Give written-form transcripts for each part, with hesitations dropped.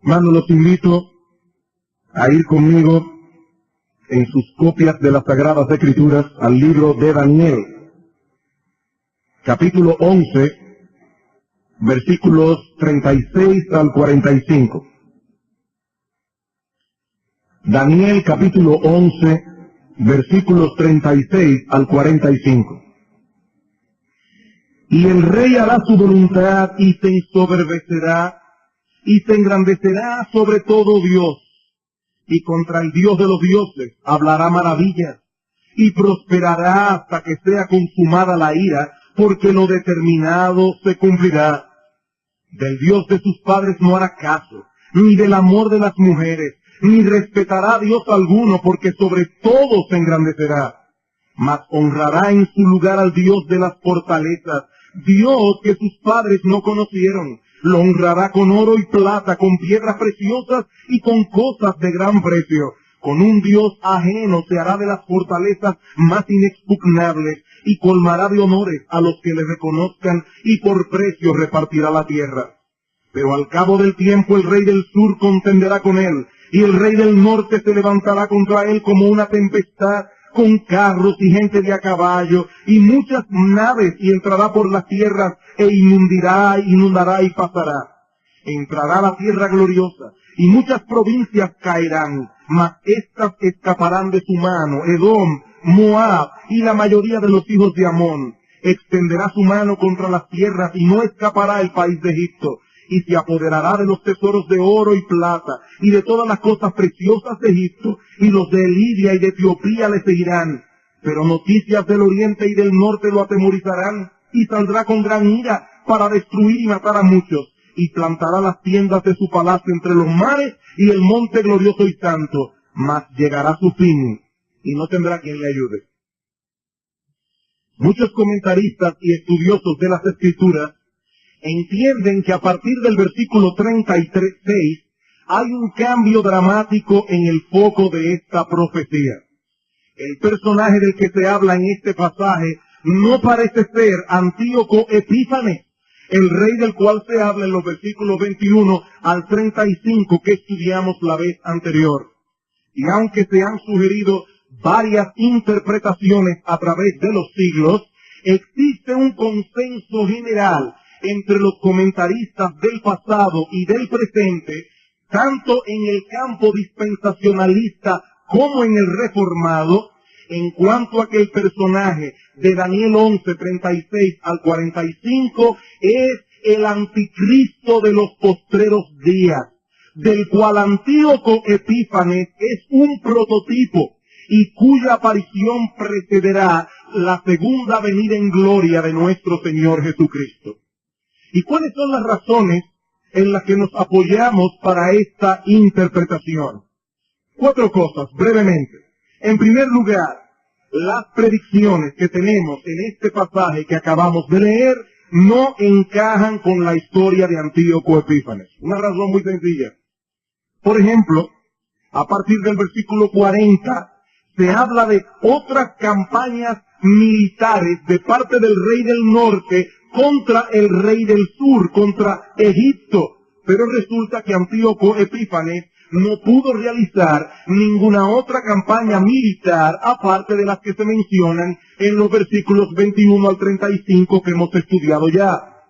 Hermanos, los invito a ir conmigo en sus copias de las Sagradas Escrituras al libro de Daniel, capítulo 11, versículos 36 al 45. Daniel capítulo 11, versículos 36 al 45. Y el rey hará su voluntad y se ensoberbecerá y se engrandecerá sobre todo Dios, y contra el Dios de los dioses hablará maravillas, y prosperará hasta que sea consumada la ira, porque lo determinado se cumplirá. Del Dios de sus padres no hará caso, ni del amor de las mujeres, ni respetará a Dios alguno, porque sobre todo se engrandecerá. Mas honrará en su lugar al Dios de las fortalezas, Dios que sus padres no conocieron. Lo honrará con oro y plata, con piedras preciosas y con cosas de gran precio. Con un Dios ajeno se hará de las fortalezas más inexpugnables, y colmará de honores a los que le reconozcan, y por precio repartirá la tierra. Pero al cabo del tiempo el rey del sur contenderá con él, y el rey del norte se levantará contra él como una tempestad, con carros y gente de a caballo, y muchas naves, y entrará por las tierras, e inundará y pasará. Entrará la tierra gloriosa, y muchas provincias caerán, mas éstas escaparán de su mano: Edom, Moab, y la mayoría de los hijos de Amón. Extenderá su mano contra las tierras, y no escapará el país de Egipto. Y se apoderará de los tesoros de oro y plata, y de todas las cosas preciosas de Egipto, y los de Lidia y de Etiopía le seguirán. Pero noticias del oriente y del norte lo atemorizarán, y saldrá con gran ira para destruir y matar a muchos, y plantará las tiendas de su palacio entre los mares y el monte glorioso y santo, mas llegará su fin, y no tendrá quien le ayude. Muchos comentaristas y estudiosos de las Escrituras entienden que a partir del versículo 36 hay un cambio dramático en el foco de esta profecía. El personaje del que se habla en este pasaje no parece ser Antíoco Epífanes, el rey del cual se habla en los versículos 21 al 35 que estudiamos la vez anterior. Y aunque se han sugerido varias interpretaciones a través de los siglos, existe un consenso general entre los comentaristas del pasado y del presente, tanto en el campo dispensacionalista como en el reformado, en cuanto a que el personaje de Daniel 11, 36 al 45 es el anticristo de los postreros días, del cual Antíoco Epífanes es un prototipo y cuya aparición precederá la segunda venida en gloria de nuestro Señor Jesucristo. ¿Y cuáles son las razones en las que nos apoyamos para esta interpretación? 4 cosas, brevemente. En primer lugar, las predicciones que tenemos en este pasaje que acabamos de leer no encajan con la historia de Antíoco Epífanes. Una razón muy sencilla. Por ejemplo, a partir del versículo 40, se habla de otras campañas militares de parte del rey del norte contra el rey del sur, contra Egipto. Pero resulta que Antíoco Epífanes no pudo realizar ninguna otra campaña militar aparte de las que se mencionan en los versículos 21 al 35 que hemos estudiado ya.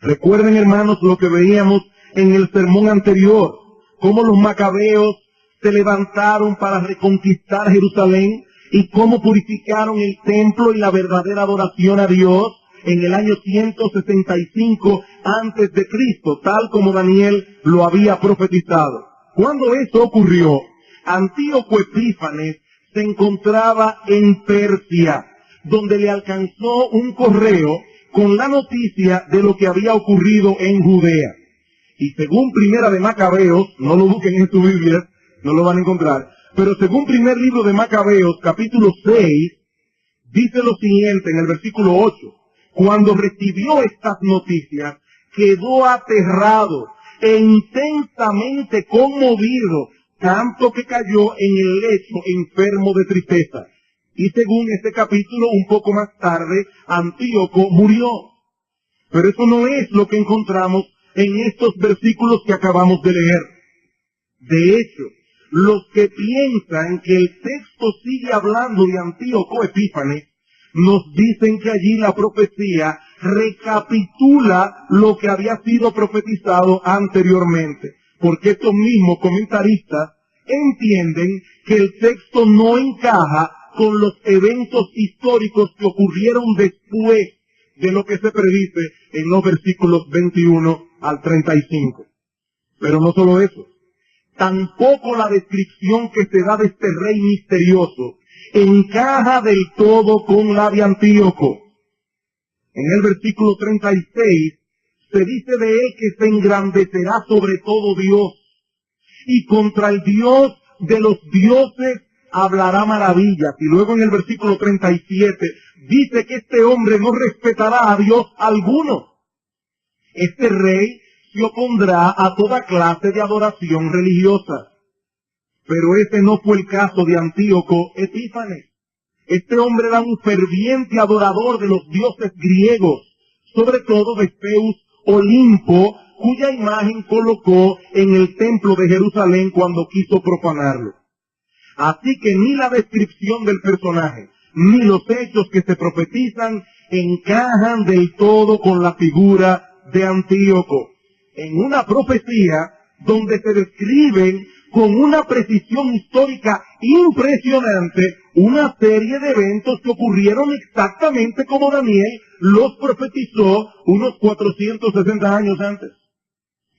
Recuerden, hermanos, lo que veíamos en el sermón anterior, cómo los macabeos se levantaron para reconquistar Jerusalén y cómo purificaron el templo y la verdadera adoración a Dios en el año 165 antes de Cristo, tal como Daniel lo había profetizado. Cuando eso ocurrió, Antíoco Epífanes se encontraba en Persia, donde le alcanzó un correo con la noticia de lo que había ocurrido en Judea. Y según Primera de Macabeos, no lo busquen en su Biblia, no lo van a encontrar, pero según primer libro de Macabeos, capítulo 6, dice lo siguiente en el versículo 8. Cuando recibió estas noticias, quedó aterrado e intensamente conmovido, tanto que cayó en el lecho enfermo de tristeza. Y según este capítulo, un poco más tarde, Antíoco murió. Pero eso no es lo que encontramos en estos versículos que acabamos de leer. De hecho, los que piensan que el texto sigue hablando de Antíoco Epífanes, nos dicen que allí la profecía recapitula lo que había sido profetizado anteriormente, porque estos mismos comentaristas entienden que el texto no encaja con los eventos históricos que ocurrieron después de lo que se predice en los versículos 21 al 35. Pero no solo eso, tampoco la descripción que se da de este rey misterioso encaja del todo con la de Antíoco. En el versículo 36 se dice de él que se engrandecerá sobre todo Dios, y contra el Dios de los dioses hablará maravillas. Y luego en el versículo 37 dice que este hombre no respetará a Dios alguno. Este rey se opondrá a toda clase de adoración religiosa. Pero ese no fue el caso de Antíoco Epífanes. Este hombre era un ferviente adorador de los dioses griegos, sobre todo de Zeus Olimpo, cuya imagen colocó en el templo de Jerusalén cuando quiso profanarlo. Así que ni la descripción del personaje, ni los hechos que se profetizan encajan del todo con la figura de Antíoco. En una profecía donde se describen con una precisión histórica impresionante una serie de eventos que ocurrieron exactamente como Daniel los profetizó unos 460 años antes.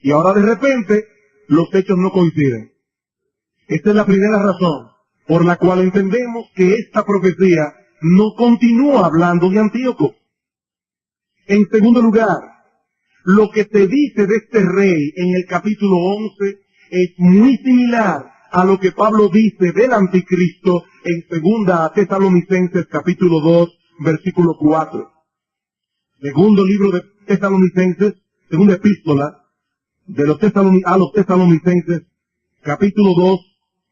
Y ahora de repente los hechos no coinciden. Esta es la primera razón por la cual entendemos que esta profecía no continúa hablando de Antíoco. En segundo lugar, lo que se dice de este rey en el capítulo 11 es muy similar a lo que Pablo dice del anticristo en 2 Tesalonicenses capítulo 2, versículo 4. Segundo libro de Tesalonicenses, segunda epístola a los Tesalonicenses, capítulo 2,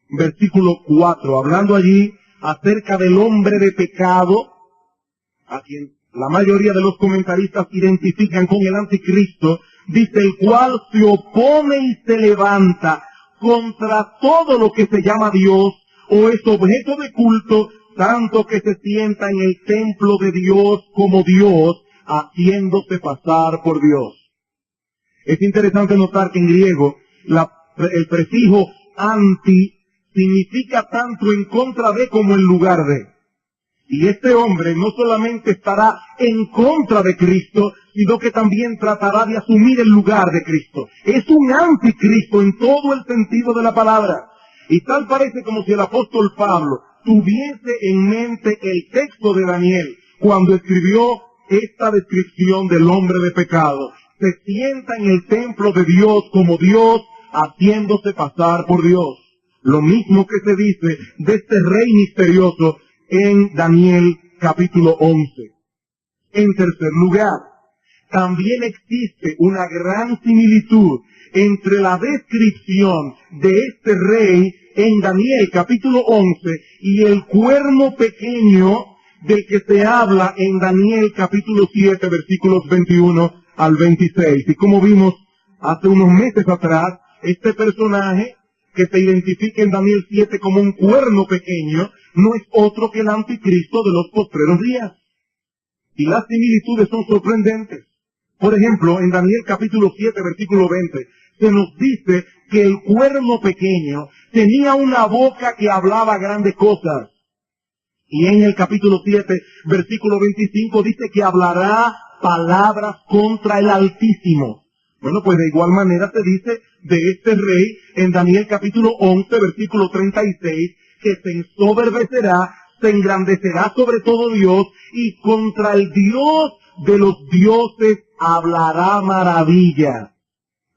versículo 4, hablando allí acerca del hombre de pecado, a quien la mayoría de los comentaristas identifican con el anticristo, dice, el cual se opone y se levanta contra todo lo que se llama Dios o es objeto de culto, tanto que se sienta en el templo de Dios como Dios, haciéndose pasar por Dios. Es interesante notar que en griego el prefijo anti significa tanto en contra de como en lugar de. Y este hombre no solamente estará en contra de Cristo, sino que también tratará de asumir el lugar de Cristo. Es un anticristo en todo el sentido de la palabra. Y tal parece como si el apóstol Pablo tuviese en mente el texto de Daniel cuando escribió esta descripción del hombre de pecado. Se sienta en el templo de Dios como Dios, haciéndose pasar por Dios. Lo mismo que se dice de este rey misterioso en Daniel capítulo 11. En tercer lugar, también existe una gran similitud entre la descripción de este rey en Daniel capítulo 11 y el cuerno pequeño del que se habla en Daniel capítulo 7 versículos 21 al 26. Y como vimos hace unos meses atrás, este personaje que se identifica en Daniel 7 como un cuerno pequeño no es otro que el anticristo de los postreros días. Y las similitudes son sorprendentes. Por ejemplo, en Daniel capítulo 7, versículo 20, se nos dice que el cuerno pequeño tenía una boca que hablaba grandes cosas. Y en el capítulo 7, versículo 25, dice que hablará palabras contra el Altísimo. Bueno, pues de igual manera se dice de este rey en Daniel capítulo 11, versículo 36, que se ensoberbecerá, se engrandecerá sobre todo Dios y contra el Dios de los dioses hablará maravillas.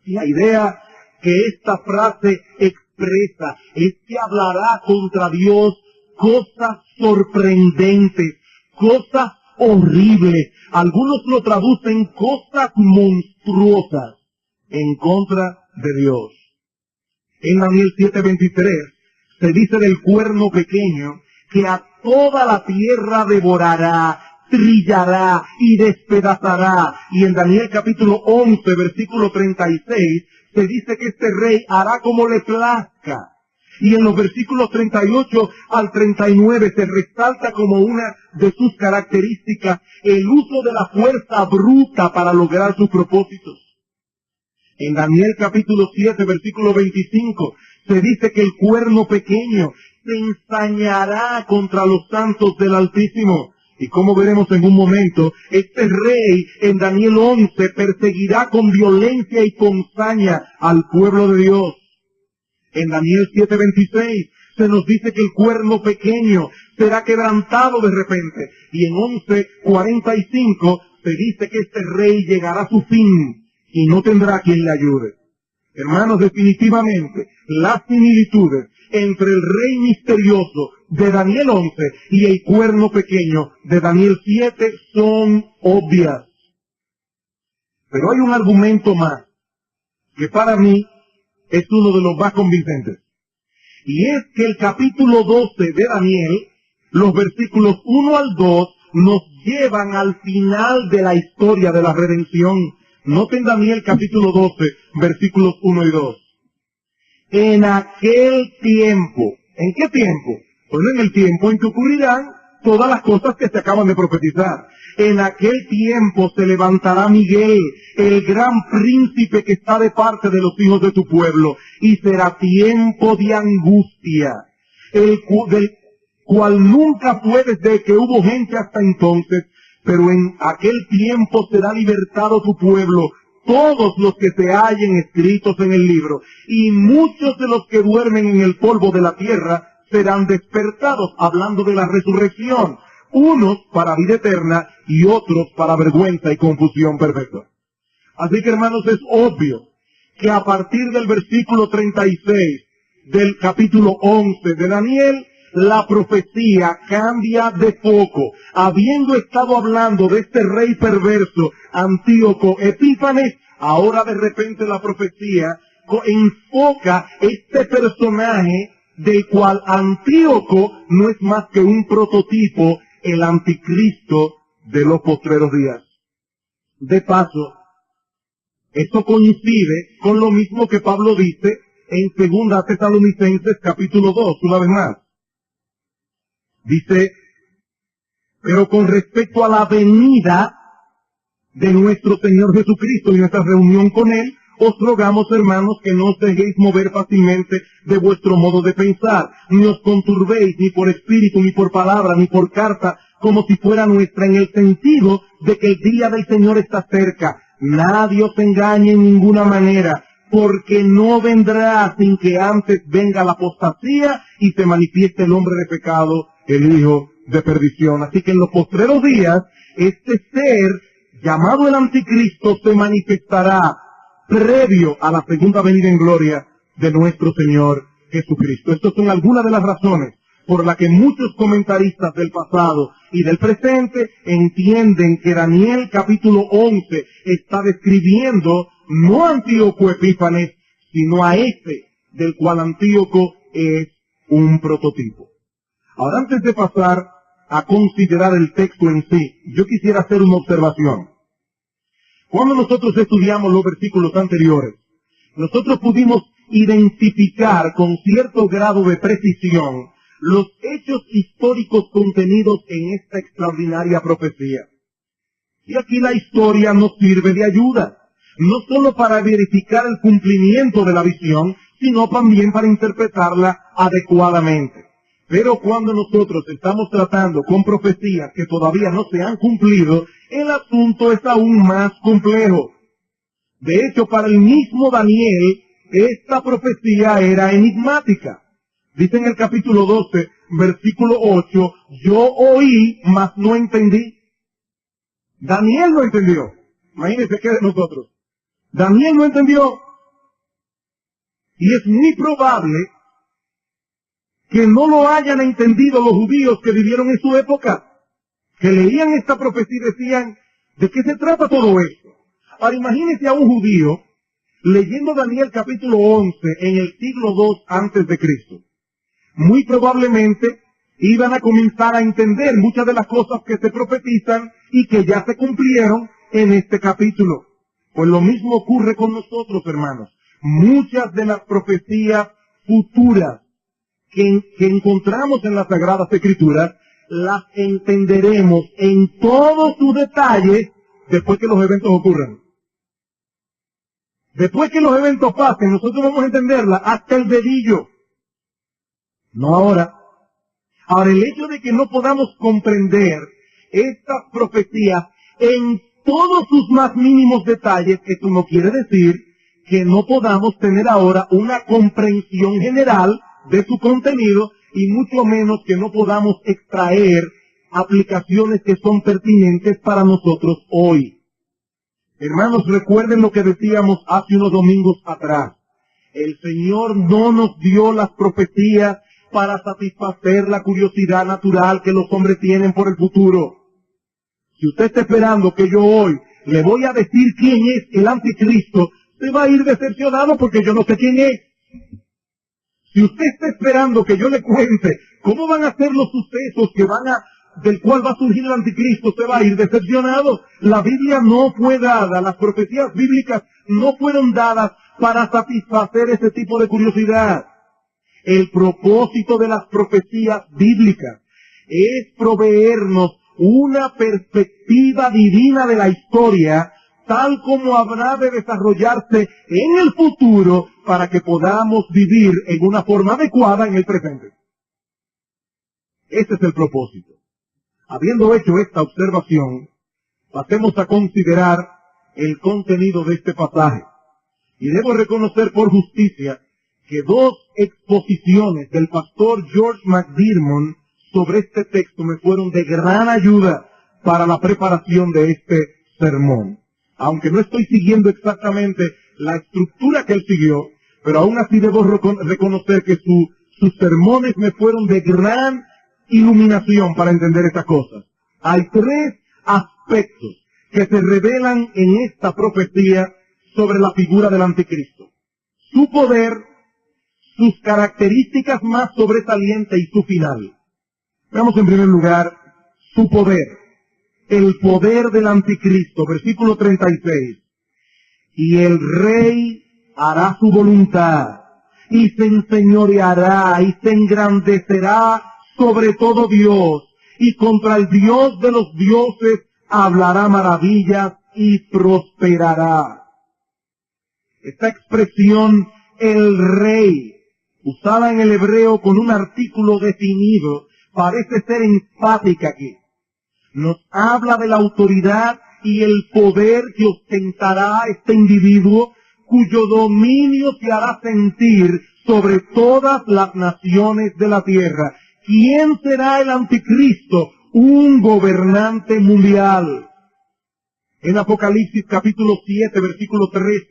Y la idea que esta frase expresa es que hablará contra Dios cosas sorprendentes, cosas horribles. Algunos lo traducen cosas monstruosas en contra de Dios. En Daniel 7:23 se dice del cuerno pequeño que a toda la tierra devorará, trillará y despedazará. Y en Daniel capítulo 11, versículo 36, se dice que este rey hará como le plazca. Y en los versículos 38 al 39 se resalta como una de sus características el uso de la fuerza bruta para lograr sus propósitos. En Daniel capítulo 7, versículo 25, se dice que el cuerno pequeño se ensañará contra los santos del Altísimo. Y como veremos en un momento, este rey en Daniel 11 perseguirá con violencia y con saña al pueblo de Dios. En Daniel 7:26 se nos dice que el cuerno pequeño será quebrantado de repente. Y en 11:45 se dice que este rey llegará a su fin y no tendrá quien le ayude. Hermanos, definitivamente, las similitudes entre el rey misterioso de Daniel 11 y el cuerno pequeño de Daniel 7 son obvias. Pero hay un argumento más que para mí es uno de los más convincentes. Y es que el capítulo 12 de Daniel, los versículos 1 al 2, nos llevan al final de la historia de la redención. Noten Daniel capítulo 12, versículos 1 y 2. En aquel tiempo, ¿en qué tiempo? Pues en el tiempo en que ocurrirán todas las cosas que se acaban de profetizar. En aquel tiempo se levantará Miguel, el gran príncipe que está de parte de los hijos de tu pueblo, y será tiempo de angustia, del cual nunca fue desde que hubo gente hasta entonces, pero en aquel tiempo será libertado tu pueblo, todos los que se hallen escritos en el libro, y muchos de los que duermen en el polvo de la tierra serán despertados, hablando de la resurrección, unos para vida eterna y otros para vergüenza y confusión perfecta. Así que, hermanos, es obvio que a partir del versículo 36 del capítulo 11 de Daniel, la profecía cambia de foco. Habiendo estado hablando de este rey perverso, Antíoco Epífanes, ahora de repente la profecía enfoca este personaje del cual Antíoco no es más que un prototipo, el anticristo de los postreros días. De paso, esto coincide con lo mismo que Pablo dice en 2 Tesalonicenses capítulo 2, una vez más. Dice, pero con respecto a la venida de nuestro Señor Jesucristo y nuestra reunión con Él, os rogamos, hermanos, que no os dejéis mover fácilmente de vuestro modo de pensar, ni os conturbéis ni por espíritu, ni por palabra, ni por carta, como si fuera nuestra, en el sentido de que el día del Señor está cerca. Nadie os engañe en ninguna manera, porque no vendrá sin que antes venga la apostasía y se manifieste el hombre de pecado, el hijo de perdición. Así que en los postreros días, este ser llamado el anticristo se manifestará previo a la segunda venida en gloria de nuestro Señor Jesucristo. Estas son algunas de las razones por las que muchos comentaristas del pasado y del presente entienden que Daniel capítulo 11 está describiendo no a Antíoco Epífanes, sino a ese del cual Antíoco es un prototipo. Ahora, antes de pasar a considerar el texto en sí, yo quisiera hacer una observación. Cuando nosotros estudiamos los versículos anteriores, nosotros pudimos identificar con cierto grado de precisión los hechos históricos contenidos en esta extraordinaria profecía. Y aquí la historia nos sirve de ayuda, no solo para verificar el cumplimiento de la visión, sino también para interpretarla adecuadamente. Pero cuando nosotros estamos tratando con profecías que todavía no se han cumplido, el asunto es aún más complejo. De hecho, para el mismo Daniel, esta profecía era enigmática. Dice en el capítulo 12, versículo 8, yo oí, mas no entendí. Daniel no entendió. Imagínense qué de nosotros. Daniel no entendió. Y es muy probable que no lo hayan entendido los judíos que vivieron en su época, que leían esta profecía y decían, ¿de qué se trata todo esto? Ahora imagínense a un judío leyendo Daniel capítulo 11 en el siglo II antes de Cristo. Muy probablemente Iban a comenzar a entender muchas de las cosas que se profetizan y que ya se cumplieron en este capítulo. Pues lo mismo ocurre con nosotros, hermanos. Muchas de las profecías futuras que encontramos en las Sagradas Escrituras, las entenderemos en todos sus detalles después que los eventos ocurran. Después que los eventos pasen, nosotros vamos a entenderlas hasta el dedillo. No ahora. Ahora, el hecho de que no podamos comprender estas profecías en todos sus más mínimos detalles, esto no quiere decir que no podamos tener ahora una comprensión general de su contenido y mucho menos que no podamos extraer aplicaciones que son pertinentes para nosotros hoy. Hermanos, recuerden lo que decíamos hace unos domingos atrás. El Señor no nos dio las profecías para satisfacer la curiosidad natural que los hombres tienen por el futuro. Si usted está esperando que yo hoy le voy a decir quién es el anticristo, se va a ir decepcionado porque yo no sé quién es. Si usted está esperando que yo le cuente cómo van a ser los sucesos del cual va a surgir el anticristo, se va a ir decepcionado. La Biblia no fue dada, las profecías bíblicas no fueron dadas para satisfacer ese tipo de curiosidad. El propósito de las profecías bíblicas es proveernos una perspectiva divina de la historia, tal como habrá de desarrollarse en el futuro para que podamos vivir en una forma adecuada en el presente. Ese es el propósito. Habiendo hecho esta observación, pasemos a considerar el contenido de este pasaje. Y debo reconocer por justicia que dos exposiciones del pastor George McDermott sobre este texto me fueron de gran ayuda para la preparación de este sermón. Aunque no estoy siguiendo exactamente la estructura que él siguió, pero aún así debo reconocer que sus sermones me fueron de gran iluminación para entender estas cosas. Hay tres aspectos que se revelan en esta profecía sobre la figura del anticristo. Su poder, sus características más sobresalientes y su final. Veamos en primer lugar su poder. El poder del anticristo, versículo 36. Y el rey hará su voluntad, y se enseñoreará, y se engrandecerá sobre todo Dios, y contra el Dios de los dioses hablará maravillas y prosperará. Esta expresión, el rey, usada en el hebreo con un artículo definido, parece ser enfática aquí. Nos habla de la autoridad y el poder que ostentará este individuo, cuyo dominio se hará sentir sobre todas las naciones de la tierra. ¿Quién será el anticristo? Un gobernante mundial. En Apocalipsis capítulo 7, versículo 13,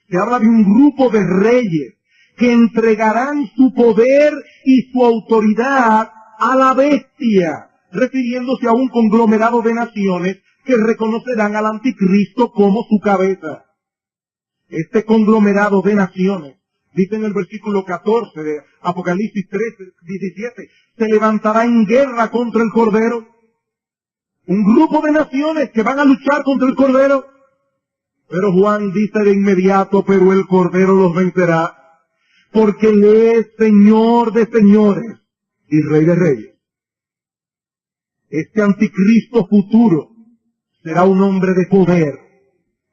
se habla de un grupo de reyes que entregarán su poder y su autoridad a la bestia, refiriéndose a un conglomerado de naciones que reconocerán al anticristo como su cabeza. Este conglomerado de naciones, dice en el versículo 14 de Apocalipsis 13, 17, se levantará en guerra contra el Cordero. Un grupo de naciones que van a luchar contra el Cordero. Pero Juan dice de inmediato, pero el Cordero los vencerá, porque Él es Señor de señores y Rey de reyes. Este anticristo futuro será un hombre de poder.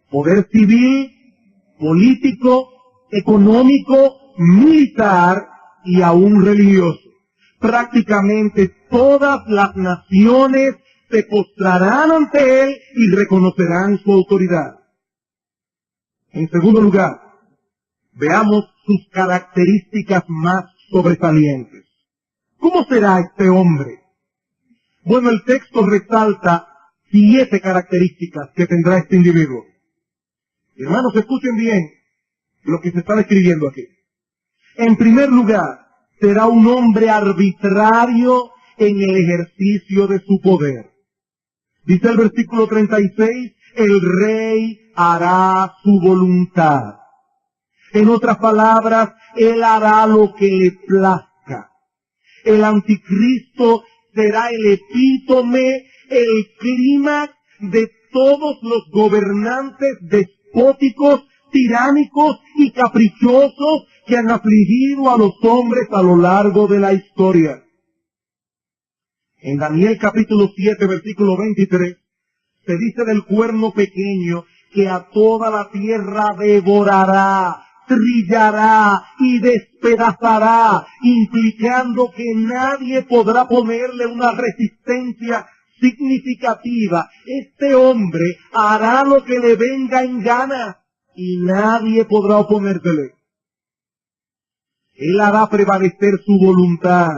Poder civil, político, económico, militar y aún religioso. Prácticamente todas las naciones se postrarán ante él y reconocerán su autoridad. En segundo lugar, veamos sus características más sobresalientes. ¿Cómo será este hombre? Bueno, el texto resalta 7 características que tendrá este individuo. Hermanos, escuchen bien lo que se está describiendo aquí. En primer lugar, será un hombre arbitrario en el ejercicio de su poder. Dice el versículo 36, el rey hará su voluntad. En otras palabras, él hará lo que le plazca. El anticristo será el epítome, el clímax de todos los gobernantes despóticos, tiránicos y caprichosos que han afligido a los hombres a lo largo de la historia. En Daniel capítulo 7, versículo 23, se dice del cuerno pequeño que a toda la tierra devorará, trillará y despedazará, implicando que nadie podrá ponerle una resistencia significativa. Este hombre hará lo que le venga en gana y nadie podrá oponérsele. Él hará prevalecer su voluntad.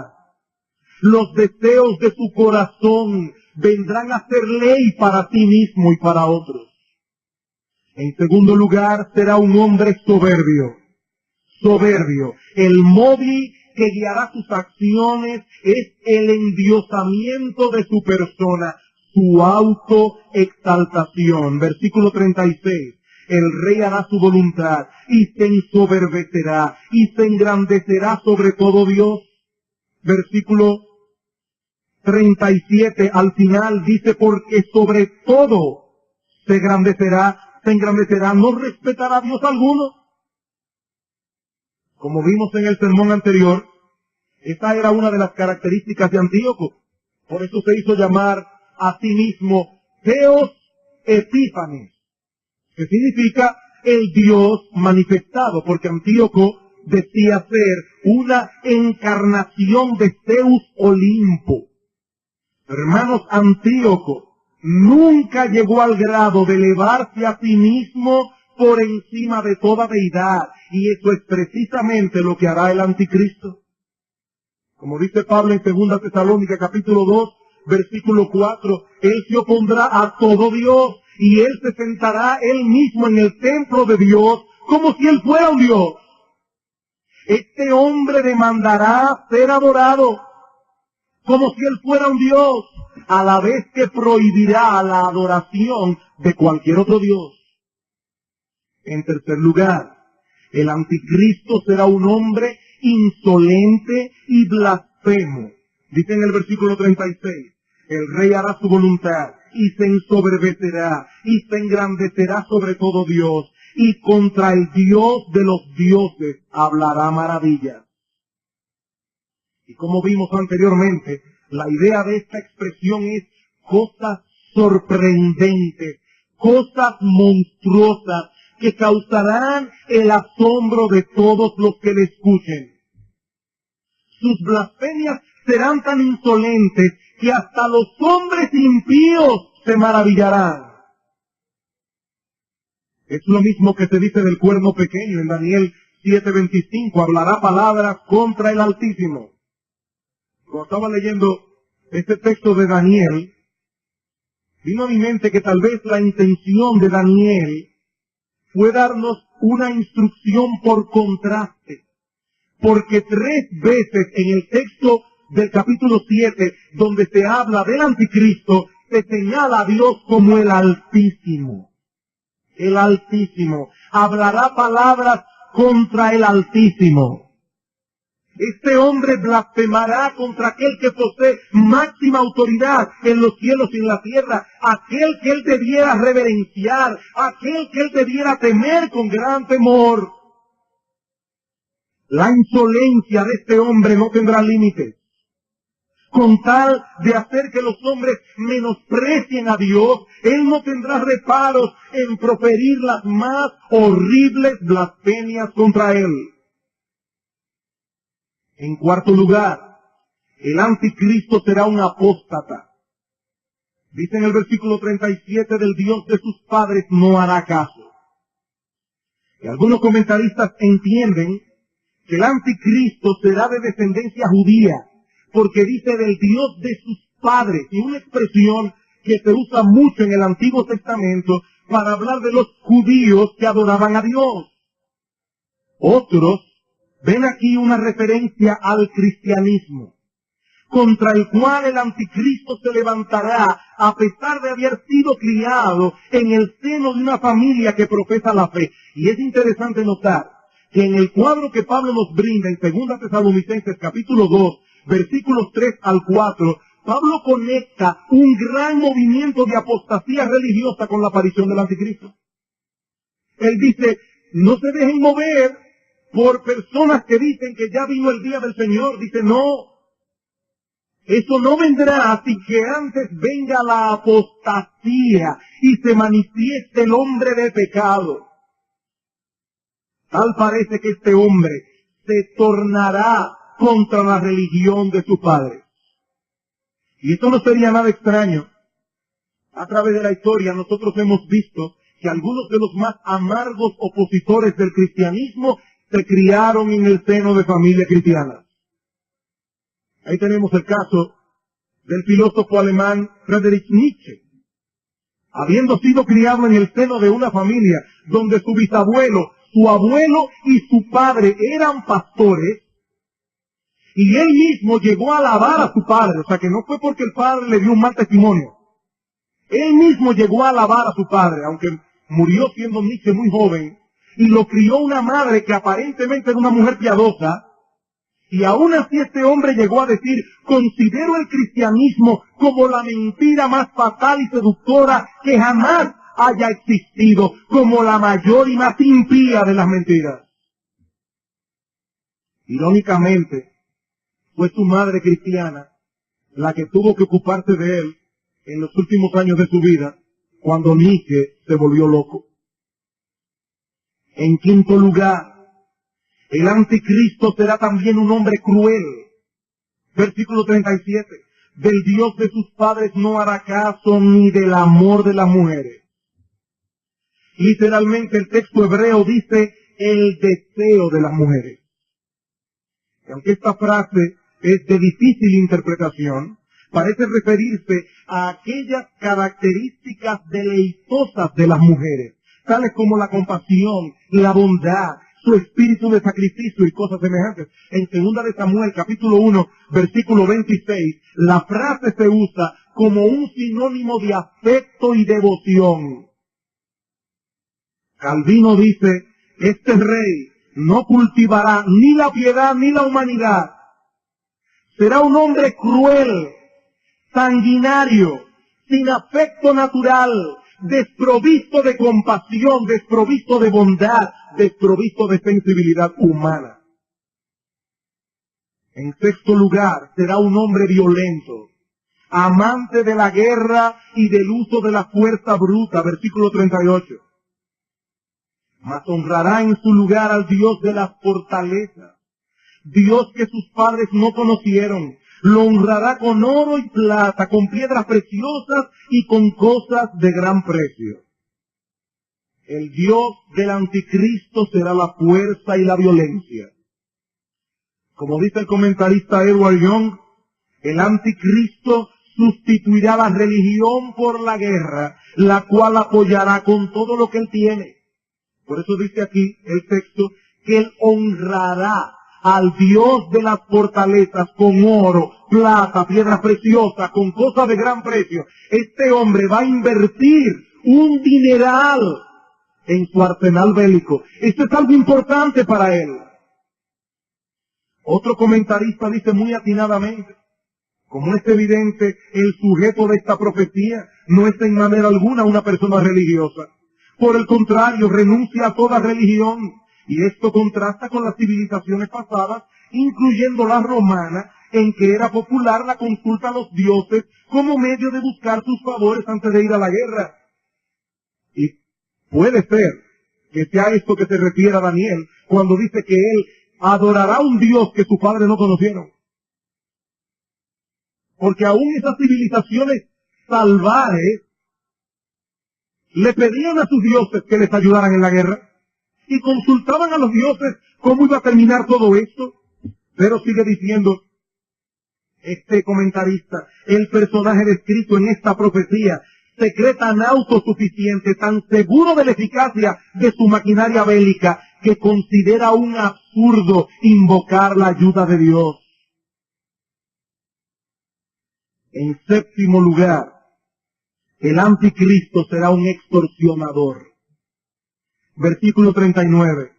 Los deseos de su corazón vendrán a ser ley para sí mismo y para otros. En segundo lugar, será un hombre soberbio. Soberbio. El móvil que guiará sus acciones es el endiosamiento de su persona, su autoexaltación. Versículo 36. El rey hará su voluntad y se ensoberbecerá y se engrandecerá sobre todo Dios. Versículo 37 al final dice, porque sobre todo se engrandecerá, no respetará a Dios alguno. Como vimos en el sermón anterior, esta era una de las características de Antíoco. Por eso se hizo llamar a sí mismo Theos Epífanes, que significa el Dios manifestado, porque Antíoco decía ser una encarnación de Zeus Olimpo. Hermanos, Antíoco nunca llegó al grado de elevarse a sí mismo por encima de toda deidad, y eso es precisamente lo que hará el anticristo. Como dice Pablo en 2 Tesalónica capítulo 2, versículo 4, él se opondrá a todo Dios, y él se sentará él mismo en el templo de Dios, como si él fuera un Dios. Este hombre demandará ser adorado, como si él fuera un Dios, a la vez que prohibirá la adoración de cualquier otro Dios. En tercer lugar, el anticristo será un hombre insolente y blasfemo. Dice en el versículo 36, el rey hará su voluntad y se ensoberbecerá y se engrandecerá sobre todo Dios, y contra el Dios de los dioses hablará maravillas. Y como vimos anteriormente, la idea de esta expresión es cosas sorprendentes, cosas monstruosas que causarán el asombro de todos los que le escuchen. Sus blasfemias serán tan insolentes que hasta los hombres impíos se maravillarán. Es lo mismo que se dice del cuerno pequeño en Daniel 7:25, hablará palabras contra el Altísimo. Cuando estaba leyendo este texto de Daniel, vino a mi mente que tal vez la intención de Daniel fue darnos una instrucción por contraste, porque 3 veces en el texto del capítulo 7, donde se habla del anticristo, se señala a Dios como el Altísimo. El Altísimo hablará palabras contra el Altísimo. Este hombre blasfemará contra aquel que posee máxima autoridad en los cielos y en la tierra, aquel que él debiera reverenciar, aquel que él debiera temer con gran temor. La insolencia de este hombre no tendrá límites. Con tal de hacer que los hombres menosprecien a Dios, él no tendrá reparos en proferir las más horribles blasfemias contra él. En cuarto lugar, el anticristo será un apóstata. Dice en el versículo 37, del Dios de sus padres no hará caso. Y algunos comentaristas entienden que el anticristo será de descendencia judía, porque dice del Dios de sus padres, y una expresión que se usa mucho en el Antiguo Testamento para hablar de los judíos que adoraban a Dios. Otros ven aquí una referencia al cristianismo, contra el cual el anticristo se levantará a pesar de haber sido criado en el seno de una familia que profesa la fe. Y es interesante notar que en el cuadro que Pablo nos brinda en 2 Tesalonicenses capítulo 2, versículos 3 al 4, Pablo conecta un gran movimiento de apostasía religiosa con la aparición del anticristo. Él dice, no se dejen mover por personas que dicen que ya vino el día del Señor. Dice, no, eso no vendrá sin que antes venga la apostasía y se manifieste el hombre de pecado. Tal parece que este hombre se tornará contra la religión de su padre. Y esto no sería nada extraño. A través de la historia nosotros hemos visto que algunos de los más amargos opositores del cristianismo se criaron en el seno de familias cristianas. Ahí tenemos el caso del filósofo alemán Friedrich Nietzsche. Habiendo sido criado en el seno de una familia donde su bisabuelo, su abuelo y su padre eran pastores, y él mismo llegó a alabar a su padre, o sea que no fue porque el padre le dio un mal testimonio. Él mismo llegó a alabar a su padre, aunque murió siendo Nietzsche muy joven, y lo crió una madre que aparentemente era una mujer piadosa, y aún así este hombre llegó a decir, considero el cristianismo como la mentira más fatal y seductora que jamás haya existido, como la mayor y más impía de las mentiras. Irónicamente, fue su madre cristiana la que tuvo que ocuparse de él en los últimos años de su vida, cuando Nietzsche se volvió loco. En quinto lugar, el anticristo será también un hombre cruel. Versículo 37. Del Dios de sus padres no hará caso ni del amor de las mujeres. Literalmente el texto hebreo dice el deseo de las mujeres. Y aunque esta frase es de difícil interpretación, parece referirse a aquellas características deleitosas de las mujeres, tales como la compasión, la bondad, su espíritu de sacrificio y cosas semejantes. En 2 de Samuel, capítulo 1, versículo 26, la frase se usa como un sinónimo de afecto y devoción. Calvino dice, este rey no cultivará ni la piedad ni la humanidad. Será un hombre cruel, sanguinario, sin afecto natural, desprovisto de compasión, desprovisto de bondad, desprovisto de sensibilidad humana. En sexto lugar, será un hombre violento, amante de la guerra y del uso de la fuerza bruta, versículo 38. Mas honrará en su lugar al Dios de las fortalezas, Dios que sus padres no conocieron. Lo honrará con oro y plata, con piedras preciosas y con cosas de gran precio. El Dios del anticristo será la fuerza y la violencia. Como dice el comentarista Edward Young, el anticristo sustituirá la religión por la guerra, la cual apoyará con todo lo que él tiene. Por eso dice aquí el texto que él honrará al Dios de las fortalezas con oro, plata, piedras preciosas, con cosas de gran precio. Este hombre va a invertir un dineral en su arsenal bélico. Esto es algo importante para él. Otro comentarista dice muy atinadamente, como es evidente, el sujeto de esta profecía no es en manera alguna una persona religiosa. Por el contrario, renuncia a toda religión. Y esto contrasta con las civilizaciones pasadas, incluyendo la romana, en que era popular la consulta a los dioses como medio de buscar sus favores antes de ir a la guerra. Y puede ser que sea esto que se refiere a Daniel, cuando dice que él adorará a un Dios que sus padres no conocieron. Porque aún esas civilizaciones salvajes le pedían a sus dioses que les ayudaran en la guerra. Y consultaban a los dioses cómo iba a terminar todo esto. Pero sigue diciendo este comentarista, el personaje descrito en esta profecía se cree tan autosuficiente, tan seguro de la eficacia de su maquinaria bélica, que considera un absurdo invocar la ayuda de Dios. En séptimo lugar, el anticristo será un extorsionador. Versículo 39.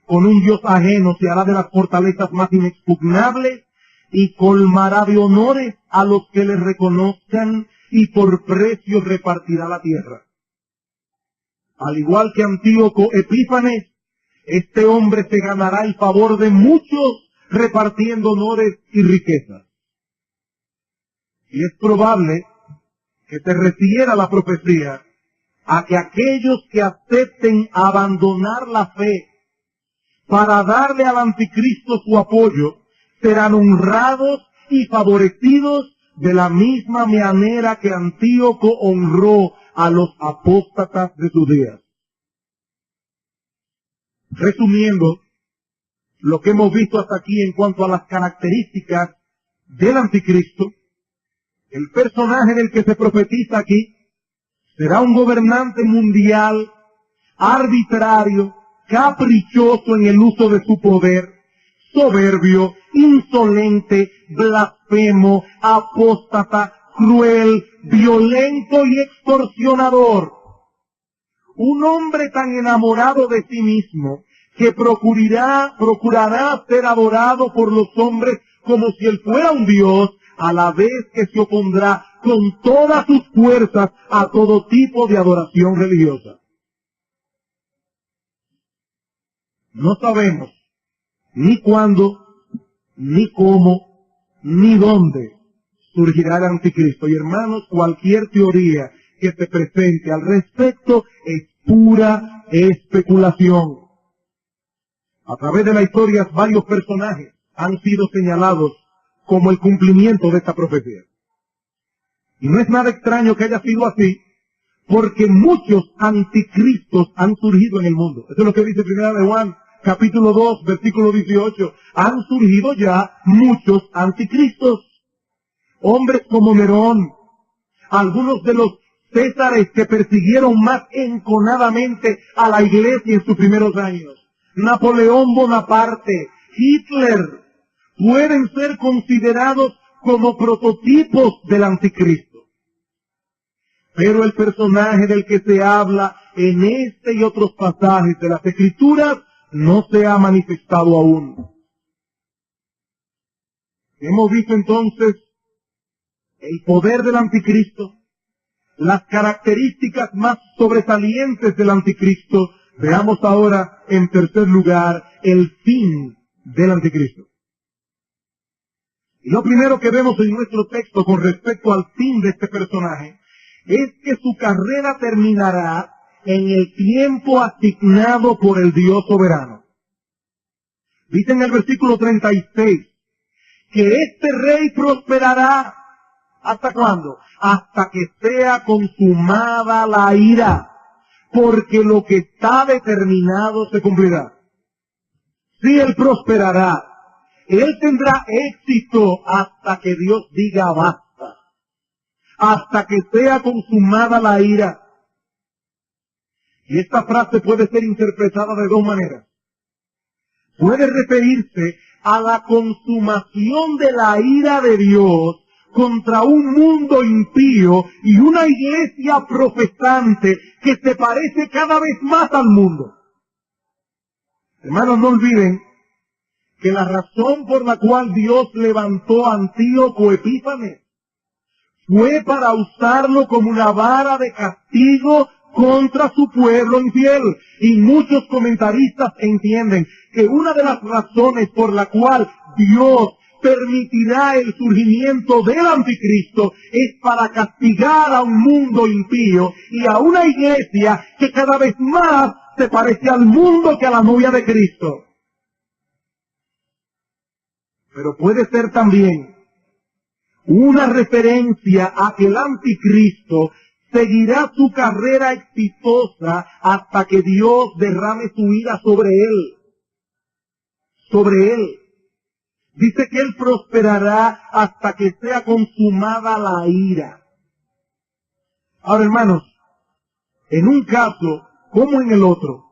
Con un Dios ajeno se hará de las fortalezas más inexpugnables y colmará de honores a los que le reconozcan, y por precio repartirá la tierra. Al igual que Antíoco Epífanes, este hombre se ganará el favor de muchos repartiendo honores y riquezas. Y es probable que se refiera la profecía a que aquellos que acepten abandonar la fe para darle al anticristo su apoyo serán honrados y favorecidos de la misma manera que Antíoco honró a los apóstatas de sus días. Resumiendo lo que hemos visto hasta aquí en cuanto a las características del anticristo, el personaje del que se profetiza aquí será un gobernante mundial, arbitrario, caprichoso en el uso de su poder, soberbio, insolente, blasfemo, apóstata, cruel, violento y extorsionador. Un hombre tan enamorado de sí mismo que procurará ser adorado por los hombres como si él fuera un dios, a la vez que se opondrá con todas sus fuerzas a todo tipo de adoración religiosa. No sabemos ni cuándo, ni cómo, ni dónde surgirá el anticristo. Y hermanos, cualquier teoría que se presente al respecto es pura especulación. A través de la historia, varios personajes han sido señalados como el cumplimiento de esta profecía. Y no es nada extraño que haya sido así, porque muchos anticristos han surgido en el mundo. Eso es lo que dice 1 de Juan, capítulo 2, versículo 18. Han surgido ya muchos anticristos. Hombres como Nerón, algunos de los Césares que persiguieron más enconadamente a la iglesia en sus primeros años, Napoleón Bonaparte, Hitler, pueden ser considerados como prototipos del anticristo. Pero el personaje del que se habla en este y otros pasajes de las Escrituras no se ha manifestado aún. Hemos visto entonces el poder del anticristo, las características más sobresalientes del anticristo. Veamos ahora, en tercer lugar, el fin del anticristo. Y lo primero que vemos en nuestro texto con respecto al fin de este personaje es que su carrera terminará en el tiempo asignado por el Dios soberano. Dice en el versículo 36 que este rey prosperará. ¿Hasta cuándo? Hasta que sea consumada la ira, porque lo que está determinado se cumplirá. Si él prosperará, él tendrá éxito hasta que Dios diga basta, hasta que sea consumada la ira. Y esta frase puede ser interpretada de dos maneras. Puede referirse a la consumación de la ira de Dios contra un mundo impío y una iglesia profetante que se parece cada vez más al mundo. Hermanos, no olviden que la razón por la cual Dios levantó a Antíoco Epífanes fue para usarlo como una vara de castigo contra su pueblo infiel. Y muchos comentaristas entienden que una de las razones por la cual Dios permitirá el surgimiento del anticristo es para castigar a un mundo impío y a una iglesia que cada vez más se parece al mundo que a la novia de Cristo. Pero puede ser también una referencia a que el anticristo seguirá su carrera exitosa hasta que Dios derrame su ira sobre él. Sobre él. Dice que él prosperará hasta que sea consumada la ira. Ahora, hermanos, en un caso como en el otro,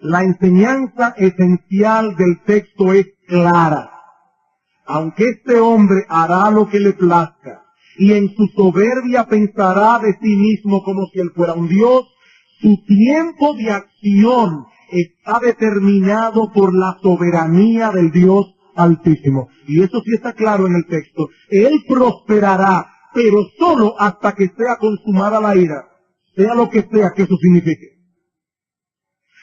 la enseñanza esencial del texto es clara. Aunque este hombre hará lo que le plazca y en su soberbia pensará de sí mismo como si él fuera un Dios, su tiempo de acción está determinado por la soberanía del Dios Altísimo. Y eso sí está claro en el texto. Él prosperará, pero solo hasta que sea consumada la ira, sea lo que sea que eso signifique.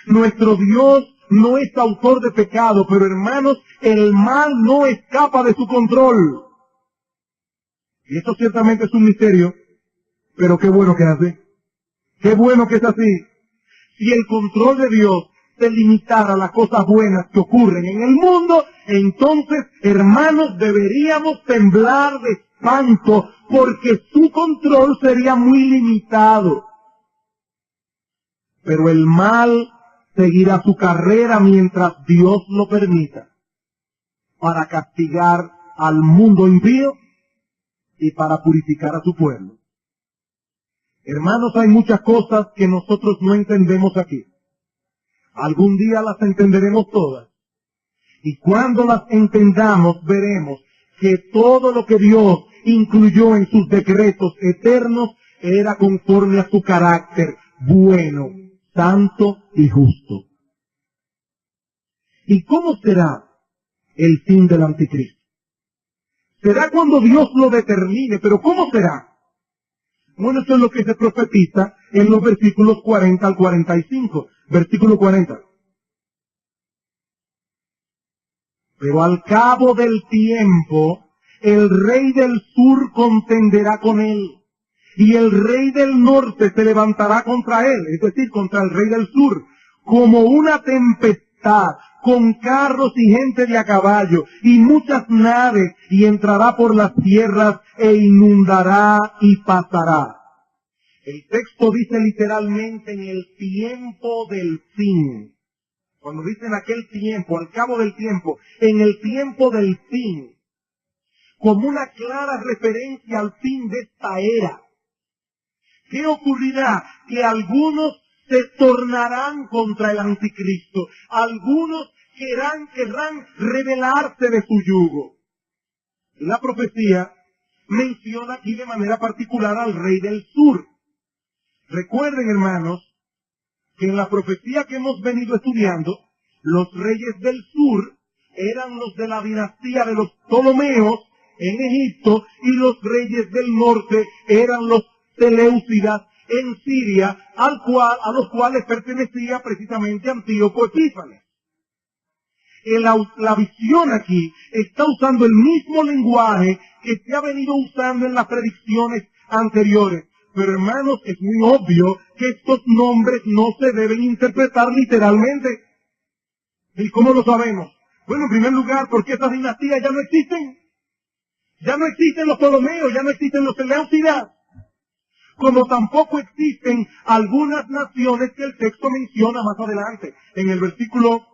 Nuestro Dios no es autor de pecado, pero hermanos, el mal no escapa de su control. Y esto ciertamente es un misterio, pero qué bueno que es así. Qué bueno que es así. Si el control de Dios se limitara a las cosas buenas que ocurren en el mundo, entonces, hermanos, deberíamos temblar de espanto, porque su control sería muy limitado. Pero el mal seguirá su carrera mientras Dios lo permita, para castigar al mundo impío y para purificar a su pueblo. Hermanos, hay muchas cosas que nosotros no entendemos aquí. Algún día las entenderemos todas. Y cuando las entendamos, veremos que todo lo que Dios incluyó en sus decretos eternos era conforme a su carácter bueno, santo y justo. ¿Y cómo será el fin del anticristo? Será cuando Dios lo determine, pero ¿cómo será? Bueno, eso es lo que se profetiza en los versículos 40 al 45. Versículo 40. Pero al cabo del tiempo, el rey del sur contenderá con él, y el rey del norte se levantará contra él, es decir, contra el rey del sur, como una tempestad, con carros y gente de a caballo, y muchas naves, y entrará por las tierras, e inundará y pasará. El texto dice literalmente en el tiempo del fin. Cuando dicen aquel tiempo, al cabo del tiempo, en el tiempo del fin, como una clara referencia al fin de esta era. ¿Qué ocurrirá? Que algunos se tornarán contra el anticristo. Algunos querrán rebelarse de su yugo. La profecía menciona aquí de manera particular al rey del sur. Recuerden, hermanos, que en la profecía que hemos venido estudiando, los reyes del sur eran los de la dinastía de los Ptolomeos en Egipto, y los reyes del norte eran los Seleucidas en Siria, a los cuales pertenecía precisamente Antíoco Epífanes. La visión aquí está usando el mismo lenguaje que se ha venido usando en las predicciones anteriores. Pero hermanos, es muy obvio que estos nombres no se deben interpretar literalmente. ¿Y cómo lo sabemos? Bueno, en primer lugar, porque estas dinastías ya no existen. Ya no existen los Ptolomeos, ya no existen los Seleucidas. Como tampoco existen algunas naciones que el texto menciona más adelante. En el versículo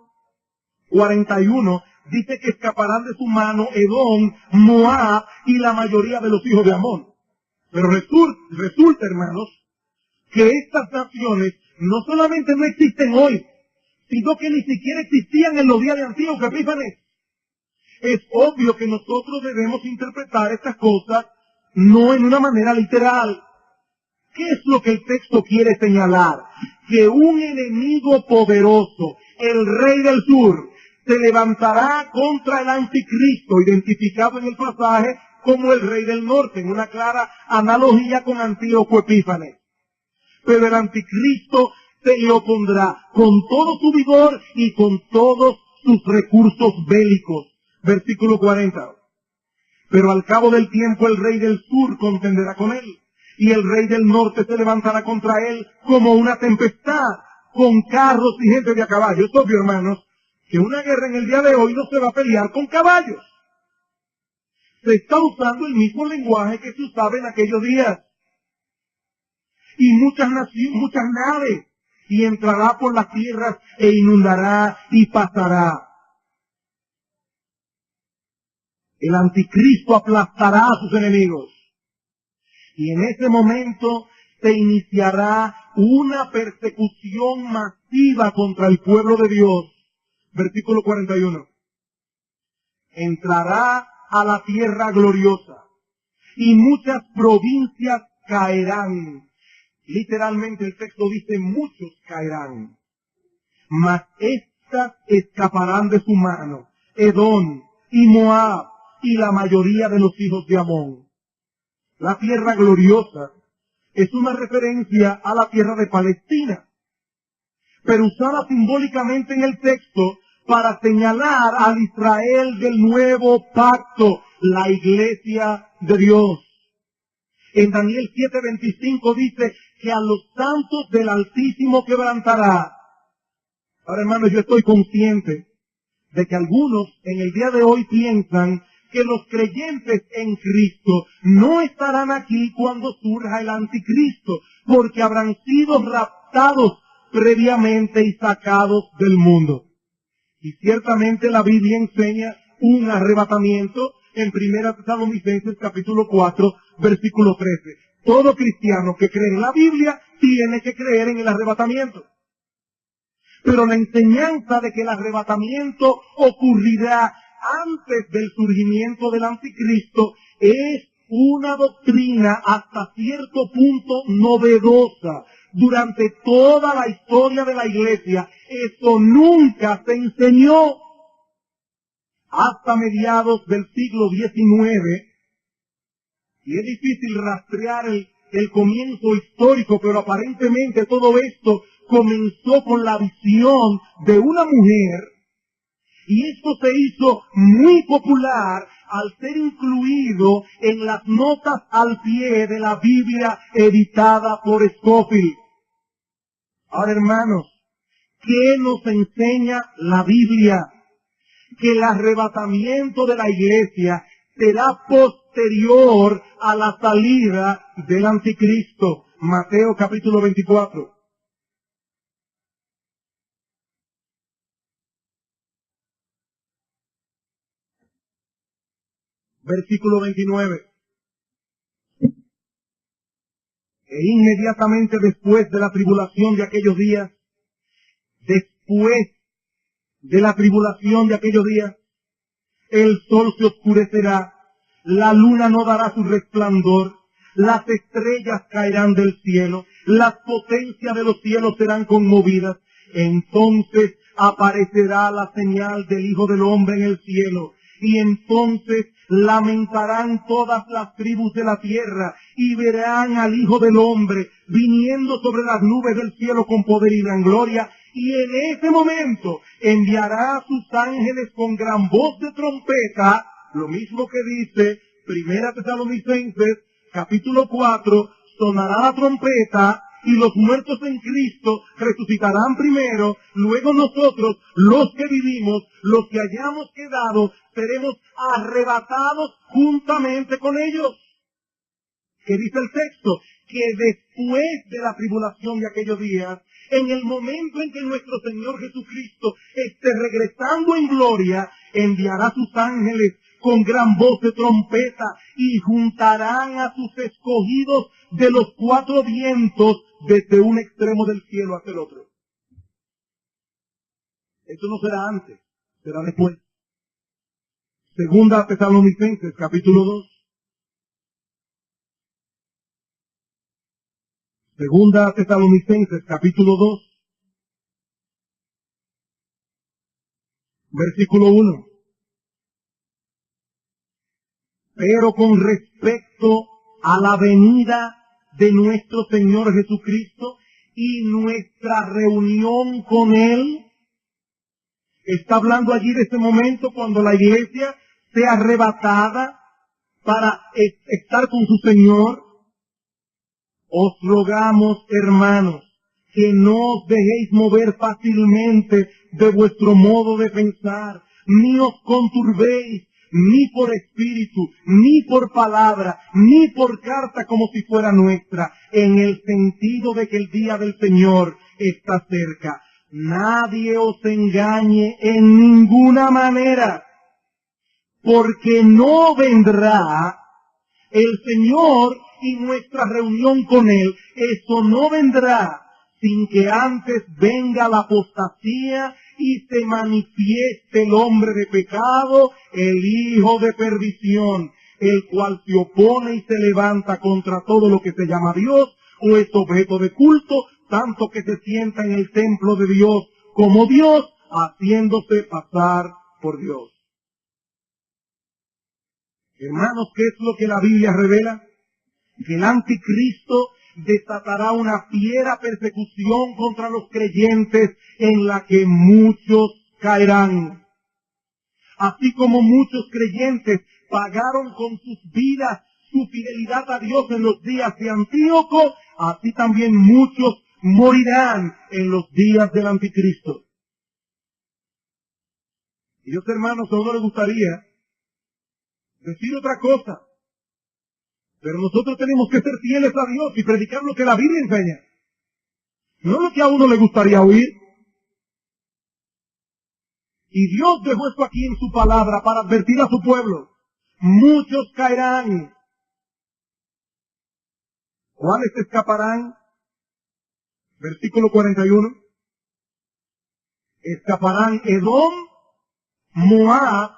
41 dice que escaparán de su mano Edom, Moab y la mayoría de los hijos de Amón. Pero resulta, hermanos, que estas naciones no solamente no existen hoy, sino que ni siquiera existían en los días de Antíoco Epífanes. Es obvio que nosotros debemos interpretar estas cosas no en una manera literal. ¿Qué es lo que el texto quiere señalar? Que un enemigo poderoso, el rey del sur, se levantará contra el anticristo, identificado en el pasaje como el rey del norte, en una clara analogía con Antíoco Epífanes. Pero el anticristo se le opondrá con todo su vigor y con todos sus recursos bélicos. Versículo 40. Pero al cabo del tiempo el rey del sur contenderá con él, y el rey del norte se levantará contra él como una tempestad, con carros y gente de a caballo. Es obvio, hermanos, que una guerra en el día de hoy no se va a pelear con caballos. Se está usando el mismo lenguaje que se usaba en aquellos días. Y muchas naves, y entrará por las tierras e inundará y pasará. El anticristo aplastará a sus enemigos. Y en ese momento se iniciará una persecución masiva contra el pueblo de Dios. Versículo 41. Entrará a la tierra gloriosa, y muchas provincias caerán. Literalmente el texto dice muchos caerán, mas estas escaparán de su mano. Edom, y Moab y la mayoría de los hijos de Amón. La tierra gloriosa es una referencia a la tierra de Palestina, pero usada simbólicamente en el texto para señalar al Israel del nuevo pacto, la iglesia de Dios. En Daniel 7:25 dice que a los santos del Altísimo quebrantará. Ahora, hermanos, yo estoy consciente de que algunos en el día de hoy piensan que los creyentes en Cristo no estarán aquí cuando surja el anticristo, porque habrán sido raptados previamente y sacados del mundo. Y ciertamente la Biblia enseña un arrebatamiento en 1 Tesalonicenses capítulo 4, versículo 13. Todo cristiano que cree en la Biblia tiene que creer en el arrebatamiento. Pero la enseñanza de que el arrebatamiento ocurrirá antes del surgimiento del anticristo es una doctrina hasta cierto punto novedosa. Durante toda la historia de la iglesia, eso nunca se enseñó. Hasta mediados del siglo XIX, y es difícil rastrear el comienzo histórico, pero aparentemente todo esto comenzó con la visión de una mujer, y esto se hizo muy popular al ser incluido en las notas al pie de la Biblia editada por Scofield. Ahora, hermanos, ¿qué nos enseña la Biblia? Que el arrebatamiento de la iglesia será posterior a la salida del anticristo. Mateo capítulo 24. Versículo 29. E inmediatamente después de la tribulación de aquellos días, después de la tribulación de aquellos días, el sol se oscurecerá, la luna no dará su resplandor, las estrellas caerán del cielo, las potencias de los cielos serán conmovidas. Entonces aparecerá la señal del Hijo del Hombre en el cielo, y entonces lamentarán todas las tribus de la tierra, y verán al Hijo del Hombre viniendo sobre las nubes del cielo con poder y gran gloria, y en ese momento enviará a sus ángeles con gran voz de trompeta, lo mismo que dice 1 Tesalonicenses capítulo 4, sonará la trompeta, y los muertos en Cristo resucitarán primero, luego nosotros, los que vivimos, los que hayamos quedado, seremos arrebatados juntamente con ellos. ¿Qué dice el texto? Que después de la tribulación de aquellos días, en el momento en que nuestro Señor Jesucristo esté regresando en gloria, enviará a sus ángeles con gran voz de trompeta y juntarán a sus escogidos de los cuatro vientos desde un extremo del cielo hasta el otro. Esto no será antes, será después. Segunda Tesalonicenses capítulo 2. Segunda Tesalonicenses capítulo 2, versículo 1. Pero con respecto a la venida de nuestro Señor Jesucristo y nuestra reunión con Él, está hablando allí de ese momento cuando la iglesia sea arrebatada para estar con su Señor. Os rogamos, hermanos, que no os dejéis mover fácilmente de vuestro modo de pensar, ni os conturbéis, ni por espíritu, ni por palabra, ni por carta como si fuera nuestra, en el sentido de que el día del Señor está cerca. Nadie os engañe en ninguna manera, porque no vendrá el Señor y nuestra reunión con Él, eso no vendrá sin que antes venga la apostasía y se manifieste el hombre de pecado, el hijo de perdición, el cual se opone y se levanta contra todo lo que se llama Dios o es objeto de culto, tanto que se sienta en el templo de Dios como Dios, haciéndose pasar por Dios. Hermanos, ¿qué es lo que la Biblia revela? Que el anticristo desatará una fiera persecución contra los creyentes en la que muchos caerán. Así como muchos creyentes pagaron con sus vidas su fidelidad a Dios en los días de Antíoco, así también muchos morirán en los días del anticristo. Y Dios, hermanos, a uno le gustaría decir otra cosa, pero nosotros tenemos que ser fieles a Dios y predicar lo que la Biblia enseña, no lo que a uno le gustaría oír. Y Dios dejó esto aquí en su palabra para advertir a su pueblo. Muchos caerán. ¿Cuáles escaparán? Versículo 41. Escaparán Edom, Moab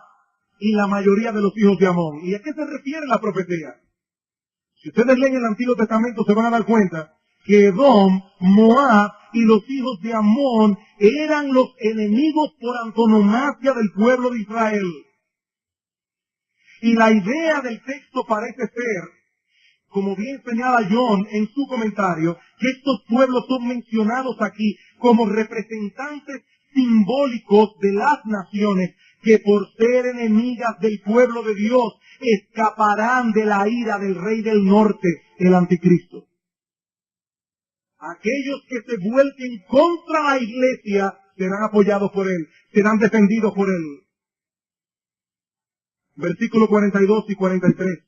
y la mayoría de los hijos de Amón. ¿Y a qué se refiere la profecía? Si ustedes leen el Antiguo Testamento se van a dar cuenta que Edom, Moab y los hijos de Amón eran los enemigos por antonomasia del pueblo de Israel. Y la idea del texto parece ser, como bien señala John en su comentario, que estos pueblos son mencionados aquí como representantes simbólicos de las naciones que por ser enemigas del pueblo de Dios escaparán de la ira del rey del norte, el anticristo. Aquellos que se vuelquen contra la iglesia serán apoyados por él, serán defendidos por él. Versículos 42 y 43.